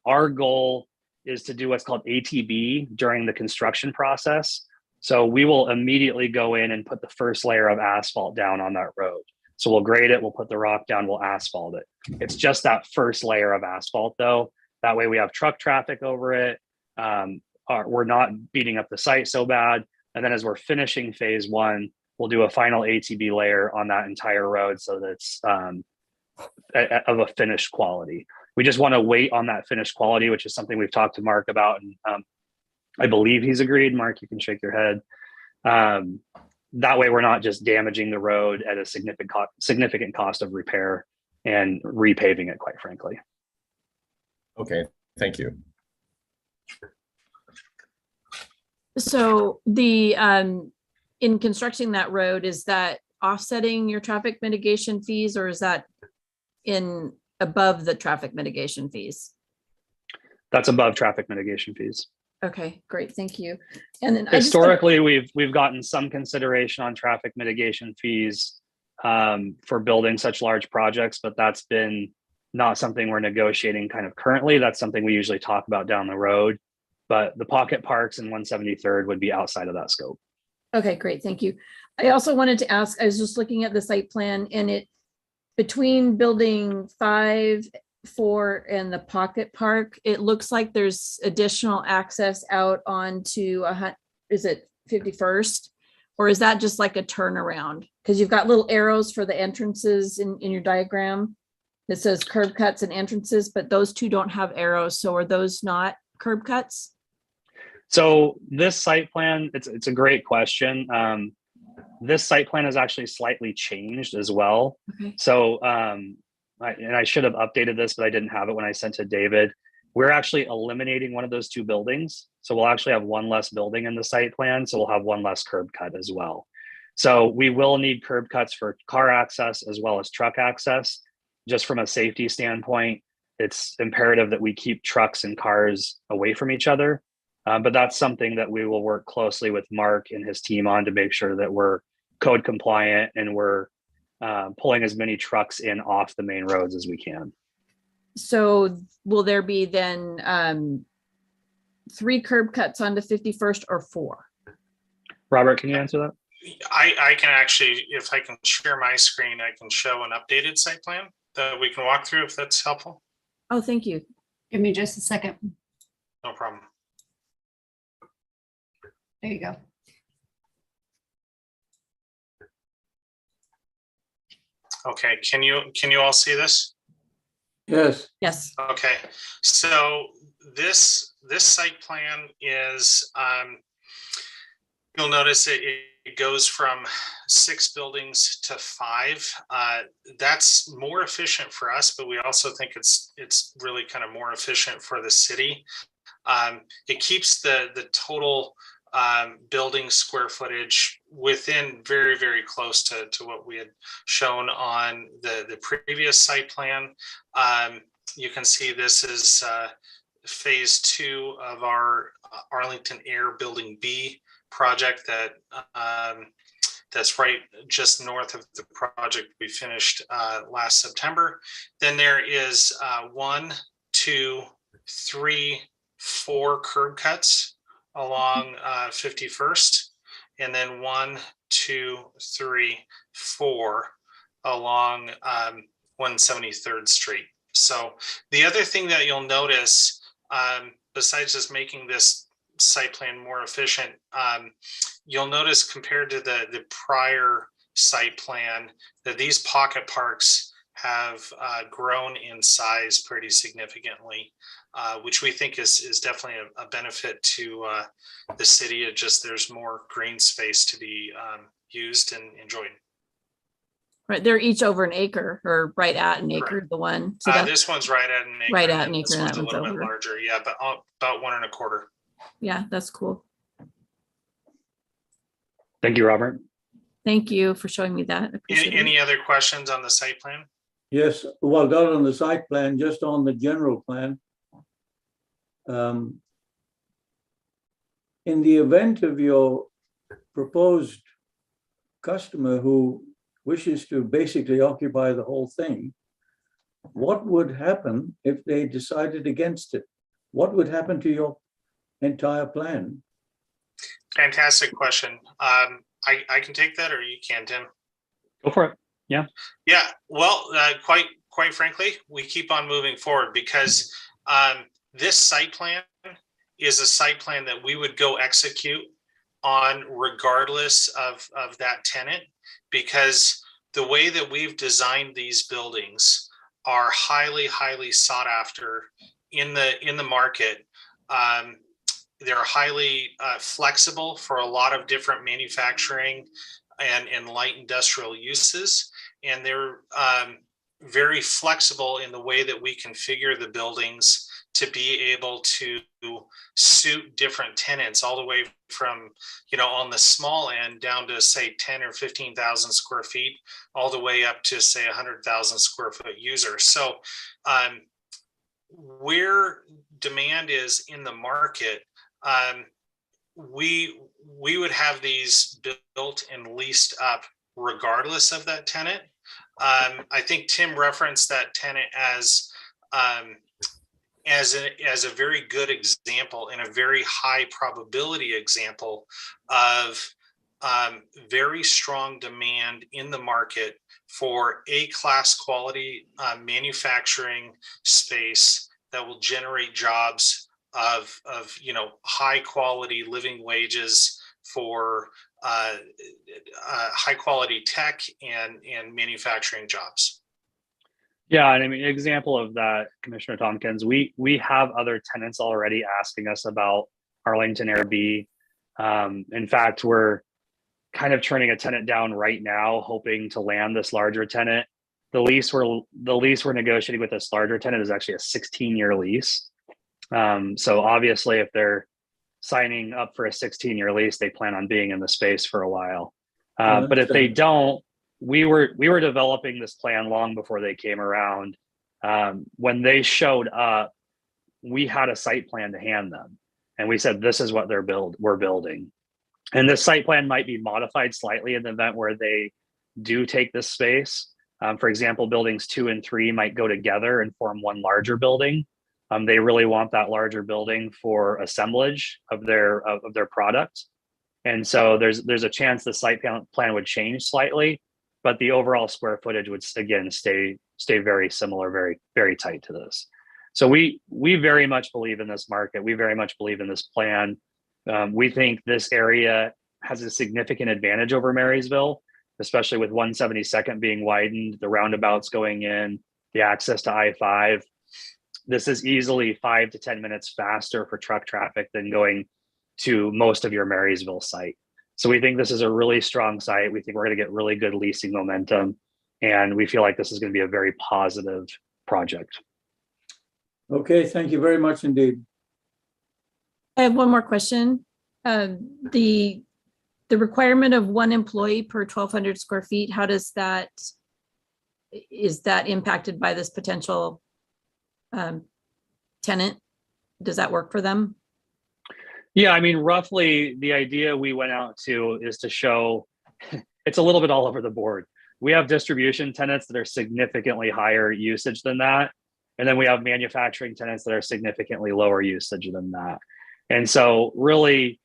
our goal is to do what's called ATB during the construction process. So we will immediately go in and put the first layer of asphalt down on that road. So we'll grade it, we'll put the rock down, we'll asphalt it. It's just that first layer of asphalt though. That way we have truck traffic over it. We're not beating up the site so bad. And then as we're finishing phase one, we'll do a final ATB layer on that entire road so that it's of a finished quality. We just want to wait on that finished quality, which is something we've talked to Mark about. And I believe he's agreed. Mark, you can shake your head. That way we're not just damaging the road at a significant cost of repair and repaving it, quite frankly. Okay, thank you. So the in constructing that road, is that offsetting your traffic mitigation fees, or is that in above the traffic mitigation fees? That's above traffic mitigation fees. Okay, great, thank you. And then historically, we've gotten some consideration on traffic mitigation fees for building such large projects, but that's been not something we're negotiating kind of currently. That's something we usually talk about down the road. But the pocket parks and 173rd would be outside of that scope. Okay, great, thank you. I also wanted to ask, I was just looking at the site plan, and it between building 5, 4 and the pocket park, it looks like there's additional access out onto is it 51st, or is that just like a turnaround? Because you've got little arrows for the entrances in your diagram that says curb cuts and entrances, but those two don't have arrows. So are those not curb cuts? So this site plan, it's a great question. This site plan has actually slightly changed as well. Okay. So I should have updated this, but I didn't have it when I sent to David. We're actually eliminating one of those two buildings. So we'll actually have one less building in the site plan. So we'll have one less curb cut as well. So we will need curb cuts for car access as well as truck access. Just from a safety standpoint, it's imperative that we keep trucks and cars away from each other. But that's something that we will work closely with Mark and his team on to make sure that we're code compliant and we're pulling as many trucks in off the main roads as we can. So will there be then 3 curb cuts onto 51st or 4? Robert, can you answer that? I can actually, if I can share my screen, I can show an updated site plan that we can walk through if that's helpful. Oh, thank you. Give me just a second. No problem. There you go. Okay, can you all see this? Yes. Yes. Okay, so this site plan is you'll notice it goes from 6 buildings to 5. That's more efficient for us, but we also think it's really kind of more efficient for the city. It keeps the total building square footage within very, very close to what we had shown on the previous site plan. You can see this is phase 2 of our Arlington Air Building B project that that's right just north of the project we finished last September. Then there is 1, 2, 3, 4 curb cuts along 51st, and then 1, 2, 3, 4 along 173rd Street. So the other thing that you'll notice, besides just making this site plan more efficient, you'll notice compared to the prior site plan that these pocket parks have grown in size pretty significantly, which we think is definitely a benefit to the city. It just, there's more green space to be used and enjoyed. Right, they're each over an acre or right at an acre, the one. So that's This one's right at an acre. right at and an this acre, and one's that a one's little bit over. larger. Yeah, but about 1 1/4. Yeah, that's cool. Thank you, Robert. Thank you for showing me that. I appreciate it. Any other questions on the site plan? Yes, well, not on the site plan, just on the general plan. In the event of your proposed customer who wishes to basically occupy the whole thing, what would happen if they decided against it? What would happen to your entire plan? Fantastic question. I can take that, or you can, Tim. Go for it. Yeah. Yeah. Well, quite frankly, we keep on moving forward because this site plan is a site plan that we would go execute on regardless of that tenant, because the way that we've designed these buildings are highly sought after in the market. They're highly flexible for a lot of different manufacturing and light industrial uses, and they're very flexible in the way that we configure the buildings to be able to suit different tenants, all the way from, on the small end down to say 10 or 15,000 square feet, all the way up to say 100,000 square foot user. So where demand is in the market, we would have these built and leased up regardless of that tenant. I think Tim referenced that tenant as a very good example and a very high probability example of very strong demand in the market for A-class quality manufacturing space that will generate jobs of high quality living wages for high quality tech and manufacturing jobs. Yeah, and I mean, example of that, Commissioner Tompkins, we have other tenants already asking us about Arlington Airbnb. In fact, we're kind of turning a tenant down right now, hoping to land this larger tenant. The lease we're negotiating with this larger tenant is actually a 16-year lease. So obviously, if they're signing up for a 16-year lease, they plan on being in the space for a while. But if they don't, we were developing this plan long before they came around. When they showed up, we had a site plan to hand them, and we said, "This is what we're building." And this site plan might be modified slightly in the event where they do take this space. For example, buildings 2 and 3 might go together and form one larger building. They really want that larger building for assemblage of their product. And so there's a chance the site plan would change slightly, but the overall square footage would again stay very similar, very, very tight to this. So we very much believe in this market. We very much believe in this plan. We think this area has a significant advantage over Marysville, especially with 172nd being widened, the roundabouts going in, the access to I-5. This is easily 5 to 10 minutes faster for truck traffic than going to most of your Marysville site. So we think this is a really strong site. We think we're going to get really good leasing momentum, and we feel like this is going to be a very positive project. Okay, thank you very much indeed. I have one more question. The requirement of 1 employee per 1,200 square feet, is that impacted by this potential tenant? Does that work for them? Yeah, I mean, roughly the idea we went out to is to show it's a little bit all over the board. We have distribution tenants that are significantly higher usage than that. And then we have manufacturing tenants that are significantly lower usage than that. And so really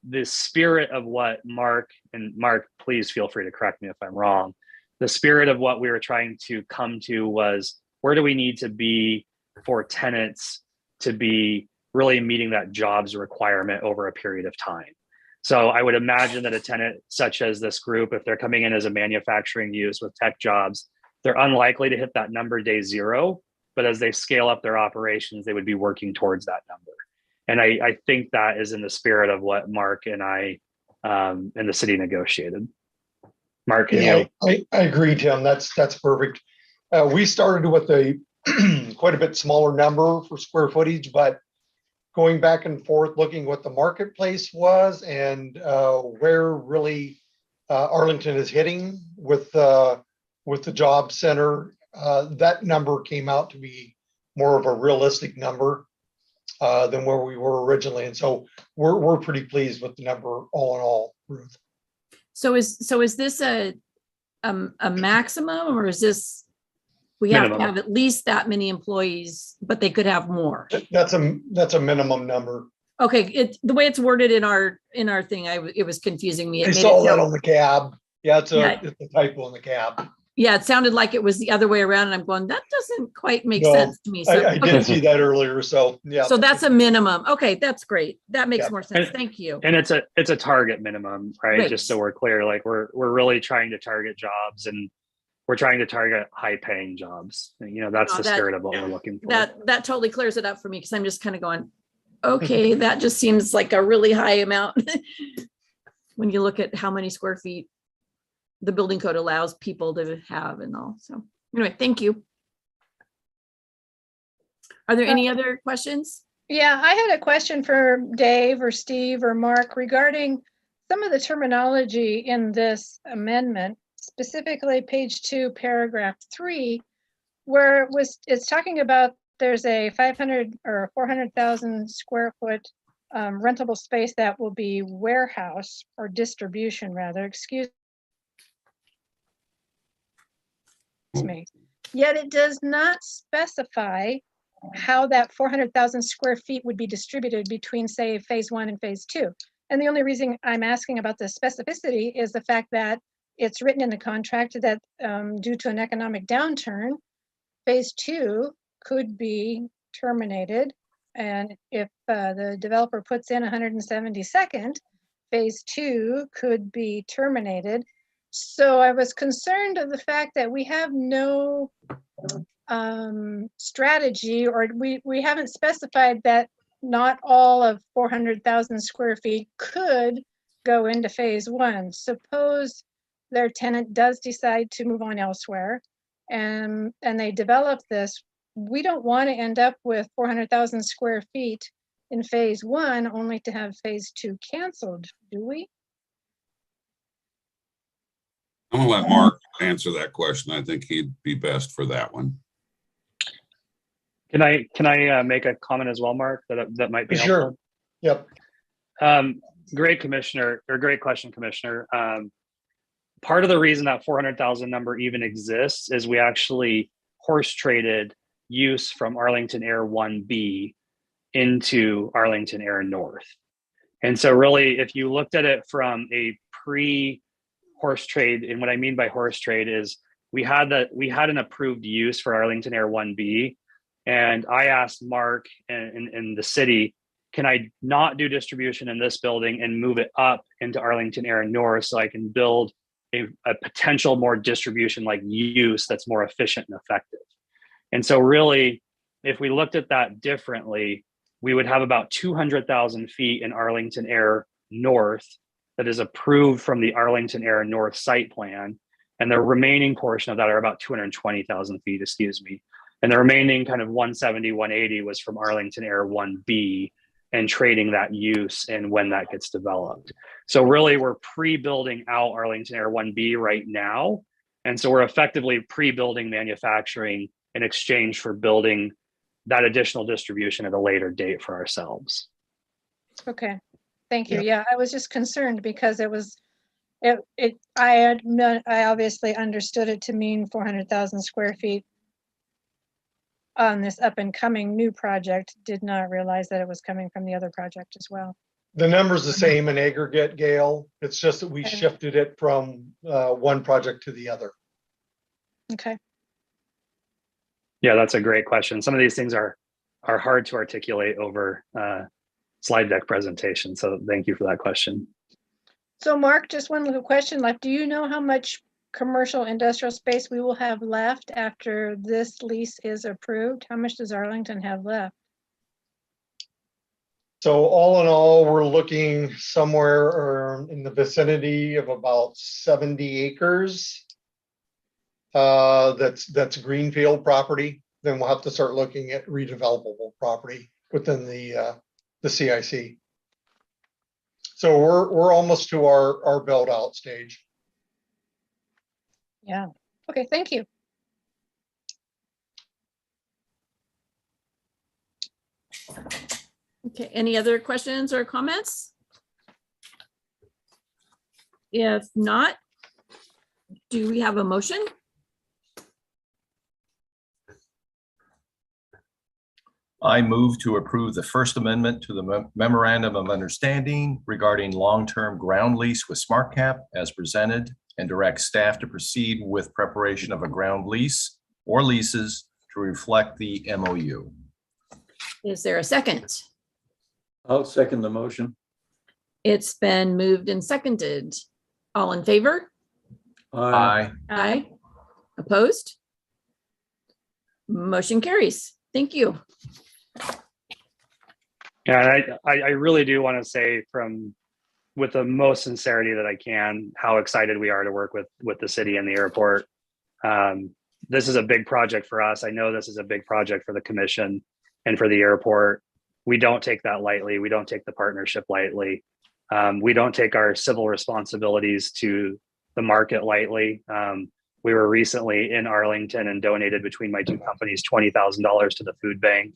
the spirit of what Mark, and Mark, please feel free to correct me if I'm wrong. The spirit of what we were trying to come to was, where do we need to be for tenants to be really meeting that jobs requirement over a period of time? So I would imagine that a tenant such as this group, if they're coming in as a manufacturing use with tech jobs, they're unlikely to hit that number day zero, but as they scale up their operations, they would be working towards that number. And I think that is in the spirit of what Mark and I and the city negotiated. Mark, can Yeah, you? I agree, Tim. That's perfect. We started with a quite a bit smaller number for square footage, but going back and forth, looking what the marketplace was and where really Arlington is hitting with the job center, that number came out to be more of a realistic number than where we were originally. And so we're pretty pleased with the number all in all, Ruth. So is this a maximum, or is this, we have to Minimum. have at least that many employees, but they could have more? That's a minimum number. Okay, the way it's worded in our thing, it was confusing me. It I made saw it that sound- on the cab. Yeah, it's Yeah. a typo on the cab. Yeah, it sounded like it was the other way around, and I'm going, that doesn't quite make No, sense to me. So, I did see that earlier, so yeah. so that's a minimum. Okay, that's great. That makes Yeah. more sense. Thank you. And it's a target minimum, right? Right. Just so we're clear, like we're really trying to target jobs, and we're trying to target high paying jobs. You know, that's No, the spirit of what we're looking for. That totally clears it up for me, because I'm just kind of going, okay, that just seems like a really high amount when you look at how many square feet the building code allows people to have and all. So anyway, thank you. Are there any other questions? Yeah, I had a question for Dave or Steve or Mark regarding some of the terminology in this amendment, specifically page 2, paragraph 3, where it's talking about there's a 500 or 400,000 square foot rentable space that will be warehouse or distribution rather, excuse me. Yet it does not specify how that 400,000 square feet would be distributed between, say, phase 1 and phase 2. And the only reason I'm asking about the specificity is the fact that it's written in the contract that due to an economic downturn, phase 2 could be terminated. And if the developer puts in 172nd, phase 2 could be terminated. So I was concerned of the fact that we have no strategy, or we haven't specified that not all of 400,000 square feet could go into phase 1. Suppose their tenant does decide to move on elsewhere and they develop this. We don't want to end up with 400,000 square feet in phase 1 only to have phase 2 canceled, do we? I'm gonna let Mark answer that question. I think he'd be best for that one. Can I make a comment as well, Mark, that might be Sure. helpful? Yep. Great commissioner, or great question, Commissioner. Part of the reason that 400,000 number even exists is we actually horse traded use from Arlington Air 1B into Arlington Air North. And so really, if you looked at it from a pre-horse trade, and what I mean by horse trade is we had an approved use for Arlington Air 1B. And I asked Mark and the city, can I not do distribution in this building and move it up into Arlington Air North so I can build a potential more distribution like use that's more efficient and effective? And so really, if we looked at that differently, we would have about 200,000 feet in Arlington Air North that is approved from the Arlington Air North site plan. And the remaining portion of that are about 220,000 feet, excuse me. And the remaining kind of 170, 180 was from Arlington Air 1B and trading that use and when that gets developed. So really we're pre-building out Arlington Air 1B right now. And so we're effectively pre-building manufacturing in exchange for building that additional distribution at a later date for ourselves. Okay, thank you. Yeah, I was just concerned because it was I obviously understood it to mean 400,000 square feet on this up and coming new project. Did not realize that it was coming from the other project as well. The number's the same in aggregate, Gail. It's just that we Okay. shifted it from one project to the other. Okay. Yeah, that's a great question. Some of these things are hard to articulate over slide deck presentation. So thank you for that question. So Mark, just one little question left. Do you know how much commercial industrial space we will have left after this lease is approved? How much does Arlington have left? So all in all, we're looking somewhere in the vicinity of about 70 acres. That's greenfield property. Then we'll have to start looking at redevelopable property within the CIC. So we're almost to our build out stage. Yeah. Okay, thank you. Okay, any other questions or comments? If not, do we have a motion? I move to approve the First Amendment to the Memorandum of Understanding regarding long-term ground lease with SmartCap as presented, and direct staff to proceed with preparation of a ground lease or leases to reflect the MOU. Is there a second? I'll second the motion. It's been moved and seconded. All in favor? Aye. Aye. Opposed? Motion carries. Thank you. Yeah, I really do want to say with the most sincerity that I can, how excited we are to work with the city and the airport. This is a big project for us. I know this is a big project for the commission and for the airport. We don't take that lightly. We don't take the partnership lightly. We don't take our civil responsibilities to the market lightly. We were recently in Arlington and donated between my two companies $20,000 to the food bank.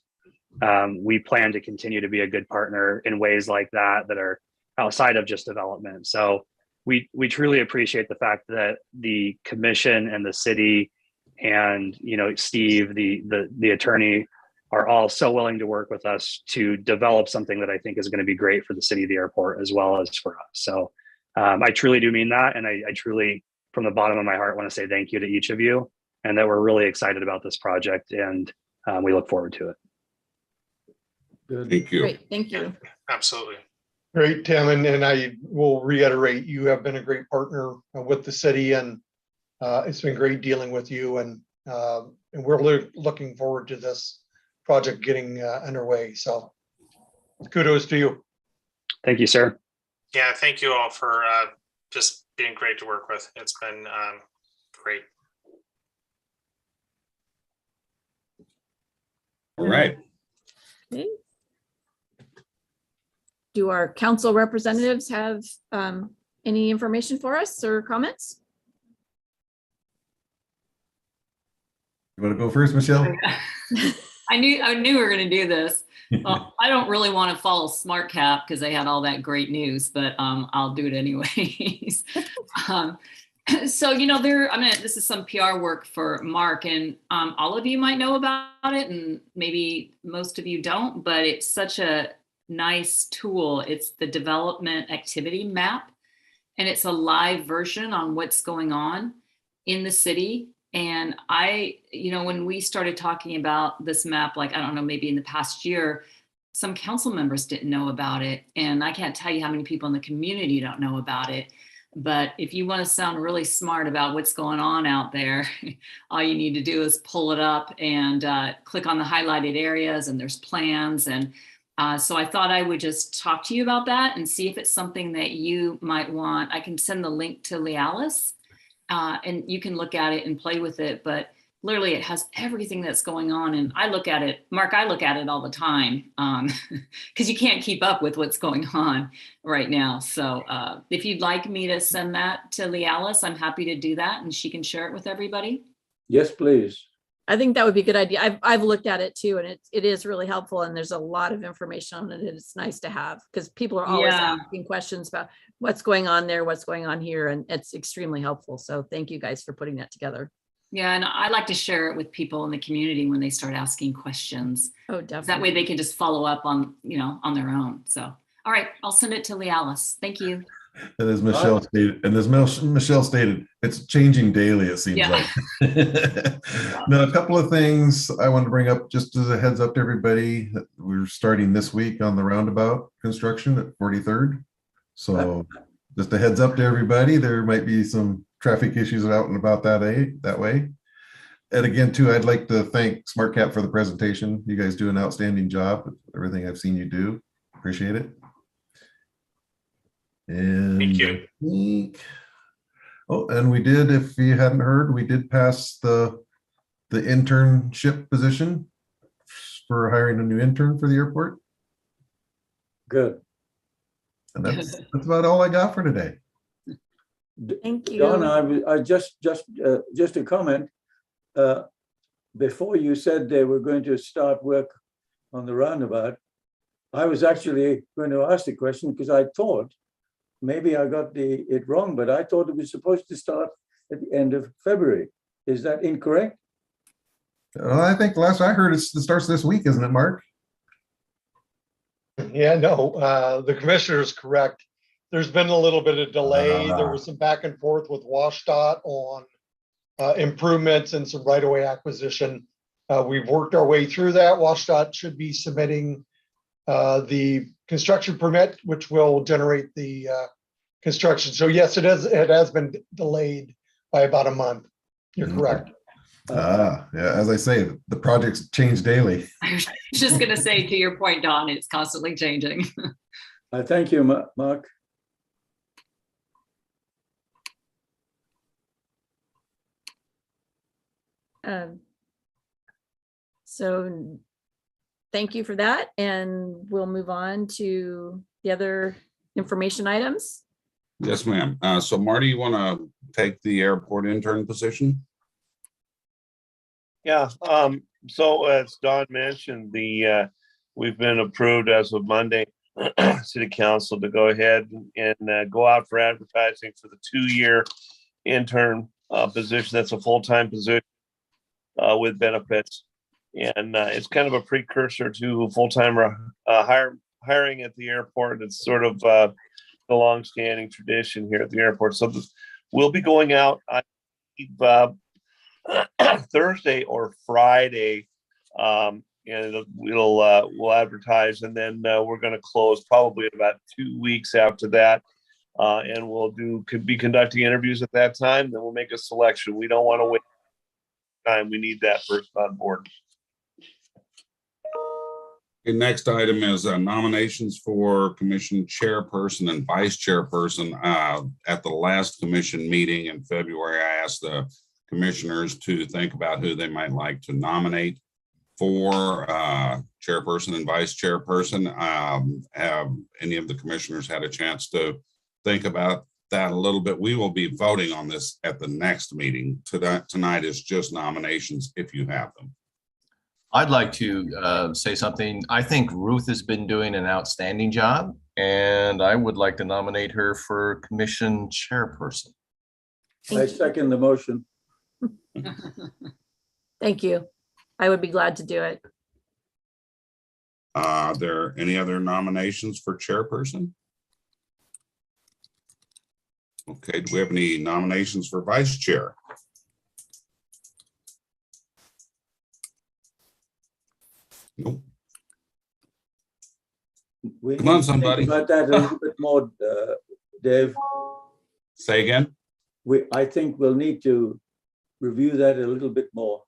We plan to continue to be a good partner in ways like that are outside of just development. So we truly appreciate the fact that the commission and the city and Steve, the attorney, are all so willing to work with us to develop something that I think is going to be great for the city of the airport as well as for us. So I truly do mean that, and I truly, from the bottom of my heart, want to say thank you to each of you, and that we're really excited about this project, and we look forward to it. Good. Thank you. Great, thank you. Absolutely. Great, Tim, and I will reiterate, you have been a great partner with the city, and it's been great dealing with you, and we're looking forward to this project getting underway. So kudos to you. Thank you, sir. Yeah, thank you all for just being great to work with. It's been great. All right. Okay. Do our council representatives have any information for us or comments? You want to go first, Michelle? I knew we were going to do this. Well, I don't really want to follow SmartCap because they had all that great news, but I'll do it anyways. So, this is some PR work for Mark, and all of you might know about it, and maybe most of you don't, but it's such a nice tool. It's the development activity map, and it's a live version on what's going on in the city. And when we started talking about this map, like, I don't know, maybe in the past year, some council members didn't know about it. And I can't tell you how many people in the community don't know about it. But if you want to sound really smart about what's going on out there, all you need to do is pull it up and click on the highlighted areas, and there's plans. And so I thought I would just talk to you about that and see if it's something that you might want. I can send the link to Lealis. And you can look at it and play with it, but literally it has everything that's going on. And I look at it, Mark, I look at it all the time because you can't keep up with what's going on right now. So if you'd like me to send that to Lealis, I'm happy to do that, and she can share it with everybody. Yes, please. I think that would be a good idea. I've looked at it too, and it is really helpful, and there's a lot of information on it. It's nice to have because people are always Yeah. asking questions about what's going on there, what's going on here, and it's extremely helpful. So thank you guys for putting that together. Yeah, and I like to share it with people in the community when they start asking questions. Oh, That way definitely. they can just follow up on, on their own. So, all right, I'll send it to Lealis. Thank you. And as Michelle stated, it's changing daily, it seems Yeah. like. Now, a couple of things I want to bring up just as a heads up to everybody. We're starting this week on the Roundabout Construction at 43rd. So just a heads up to everybody, there might be some traffic issues out and about that way. And again, too, I'd like to thank SmartCap for the presentation. You guys do an outstanding job with everything I've seen you do. Appreciate it. And Thank you. And we did, if you hadn't heard, we did pass the internship position for hiring a new intern for the airport. Good. And that's about all I got for today. Thank you. Don, I just a comment. Before you said they were going to start work on the roundabout, I was actually going to ask the question because I thought, maybe I got it wrong, but I thought it was supposed to start at the end of February. Is that incorrect? I think the last I heard it starts this week, isn't it, Mark? Yeah, no, the commissioner is correct. There's been a little bit of delay. There was some back and forth with WashDOT on improvements and some right-of-way acquisition. We've worked our way through that. WashDOT should be submitting the construction permit, which will generate the construction. So yes, it has been delayed by about a month. You're correct. Yeah, as I say, the projects change daily. I was just going to say, to your point, Don, it's constantly changing. Thank you, Mark. So thank you for that. And we'll move on to the other information items. Yes, ma'am. So Marty, you want to take the airport intern position? Yeah, so as Don mentioned, we've been approved as of Monday, City Council to go ahead and go out for advertising for the 2-year intern position. That's a full-time position with benefits. And it's kind of a precursor to full-time hiring at the airport. It's sort of the long-standing tradition here at the airport. So we'll be going out, I believe, Thursday or Friday, and we'll advertise, and then we're going to close probably about 2 weeks after that, and could be conducting interviews at that time. Then we'll make a selection. We don't want to wait time. We need that person on board. The next item is nominations for commission chairperson and vice chairperson. At the last commission meeting in February, I asked the commissioners to think about who they might like to nominate for chairperson and vice chairperson. Have any of the commissioners had a chance to think about that a little bit? We will be voting on this at the next meeting. Tonight is just nominations if you have them. I'd like to say something. I think Ruth has been doing an outstanding job, and I would like to nominate her for commission chairperson. I second the motion. Thank you. I would be glad to do it. Are there any other nominations for chairperson? Okay, do we have any nominations for vice chair? Nope. Come on, somebody. About that a little bit more, Dave. Say again? I think we'll need to review that a little bit more.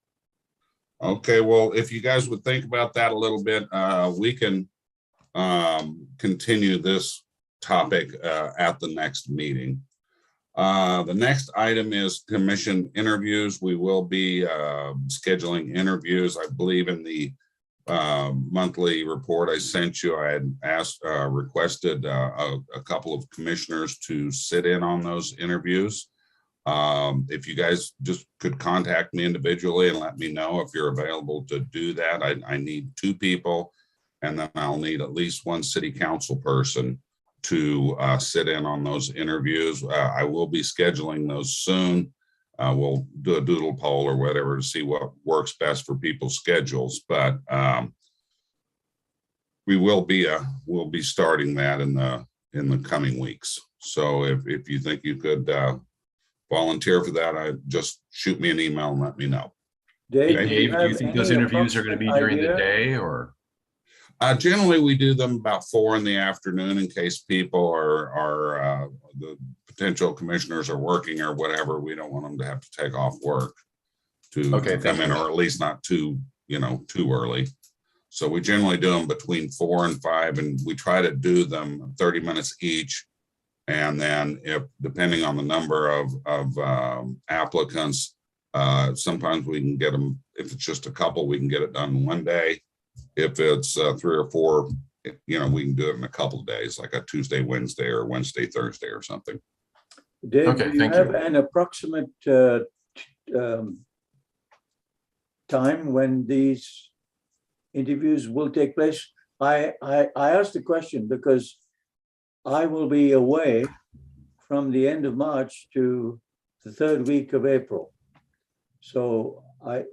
Okay, well, if you guys would think about that a little bit, we can continue this topic at the next meeting. The next item is commission interviews. We will be scheduling interviews. I believe in the monthly report I sent you, I had requested a couple of commissioners to sit in on those interviews. If you guys just could contact me individually and let me know if you're available to do that. I need 2 people, and then I'll need at least 1 city council person to sit in on those interviews. I will be scheduling those soon. We'll do a doodle poll or whatever to see what works best for people's schedules, but we'll be starting that in the coming weeks. So if you think you could volunteer for that, just shoot me an email and let me know. Dave, do do you have think those any interviews are going to be during the idea? day or? Generally, we do them about 4 in the afternoon in case people are the potential commissioners are working or whatever. We don't want them to have to take off work to come in, or at least not too early. So we generally do them between 4 and 5, and we try to do them 30 minutes each. And then if, depending on the number of applicants, sometimes we can get them, if it's just a couple, we can get it done in one day. If it's 3 or 4, we can do it in a couple of days, like a Tuesday, Wednesday, or Wednesday, Thursday or something. Dave, Okay, do you thank have you. an approximate time when these interviews will take place? I asked the question because I will be away from the end of March to the 3rd week of April. So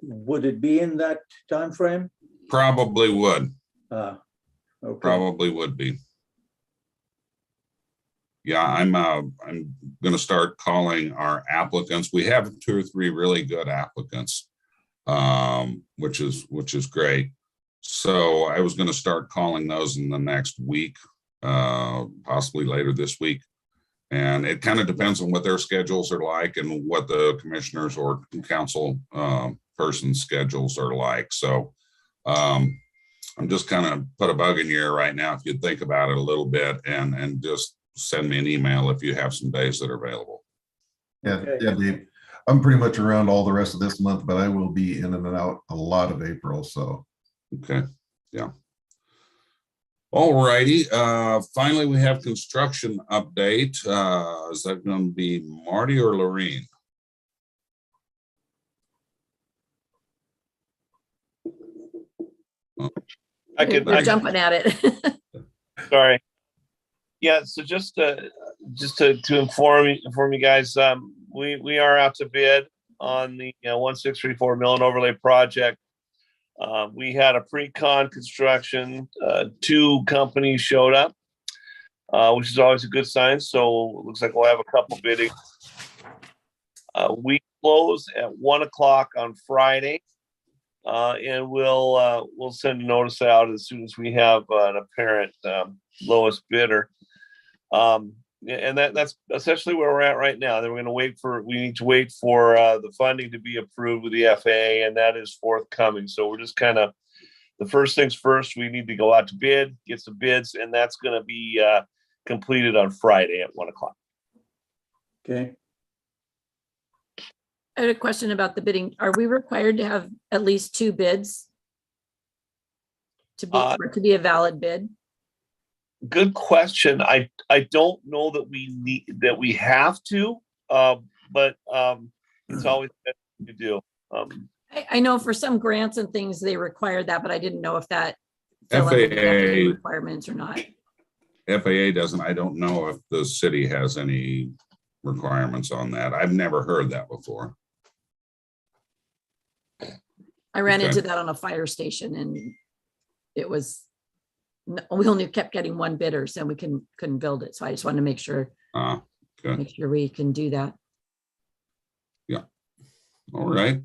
would it be in that time frame? Probably would. Okay. Probably would be. Yeah, I'm going to start calling our applicants. We have 2 or 3 really good applicants, which is great. So I was going to start calling those in the next week, possibly later this week. And it kind of depends on what their schedules are like and what the commissioners or council person's schedules are like. So I'm just kind of put a bug in your ear right now. If you'd think about it a little bit and just send me an email if you have some days that are available. Yeah, Okay. yeah, Dave. I'm pretty much around all the rest of this month, but I will be in and out a lot of April. So Okay, yeah. All righty. Finally, we have construction update. Is that going to be Marty or Lorene? We're jumping at it. Sorry. Yeah, so just to inform you guys, we are out to bid on the 1634 Mill and Overlay project. We had a pre-con construction. 2 companies showed up, which is always a good sign. So it looks like we'll have a couple bidding. We close at 1 o'clock on Friday, and we'll send a notice out as soon as we have an apparent lowest bidder. And that's essentially where we're at right now. Then we need to wait for the funding to be approved with the FAA, and that is forthcoming. So we're just kind of, the first things first, we need to go out to bid, get some bids, and that's going to be completed on Friday at 1 o'clock. Okay. I had a question about the bidding. Are we required to have at least 2 bids to be a valid bid? Good question. I don't know that we have to, but it's always better to do. I know for some grants and things, they require that, but I didn't know if that fell under the FAA requirements or not. FAA doesn't. I don't know if the city has any requirements on that. I've never heard that before. I ran Okay. into that on a fire station, and it was, we only kept getting 1 bidder, so we couldn't build it. So I just wanted to make sure we can do that. Yeah. All right.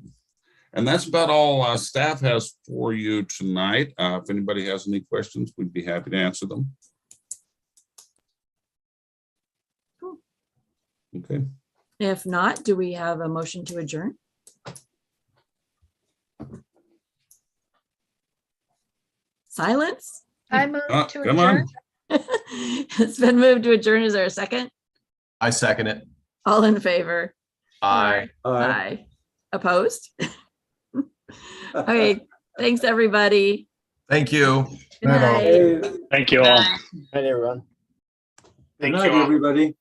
And that's about all staff has for you tonight. If anybody has any questions, we'd be happy to answer them. Cool. Okay. If not, do we have a motion to adjourn? Silence? I move to Come adjourn. on. It's been moved to adjourn. Is there a second? I second it. All in favor? Aye. Aye. Opposed? Okay, thanks, everybody. Thank you. Good night. Thank you all. Hi, everyone. Good night, everybody.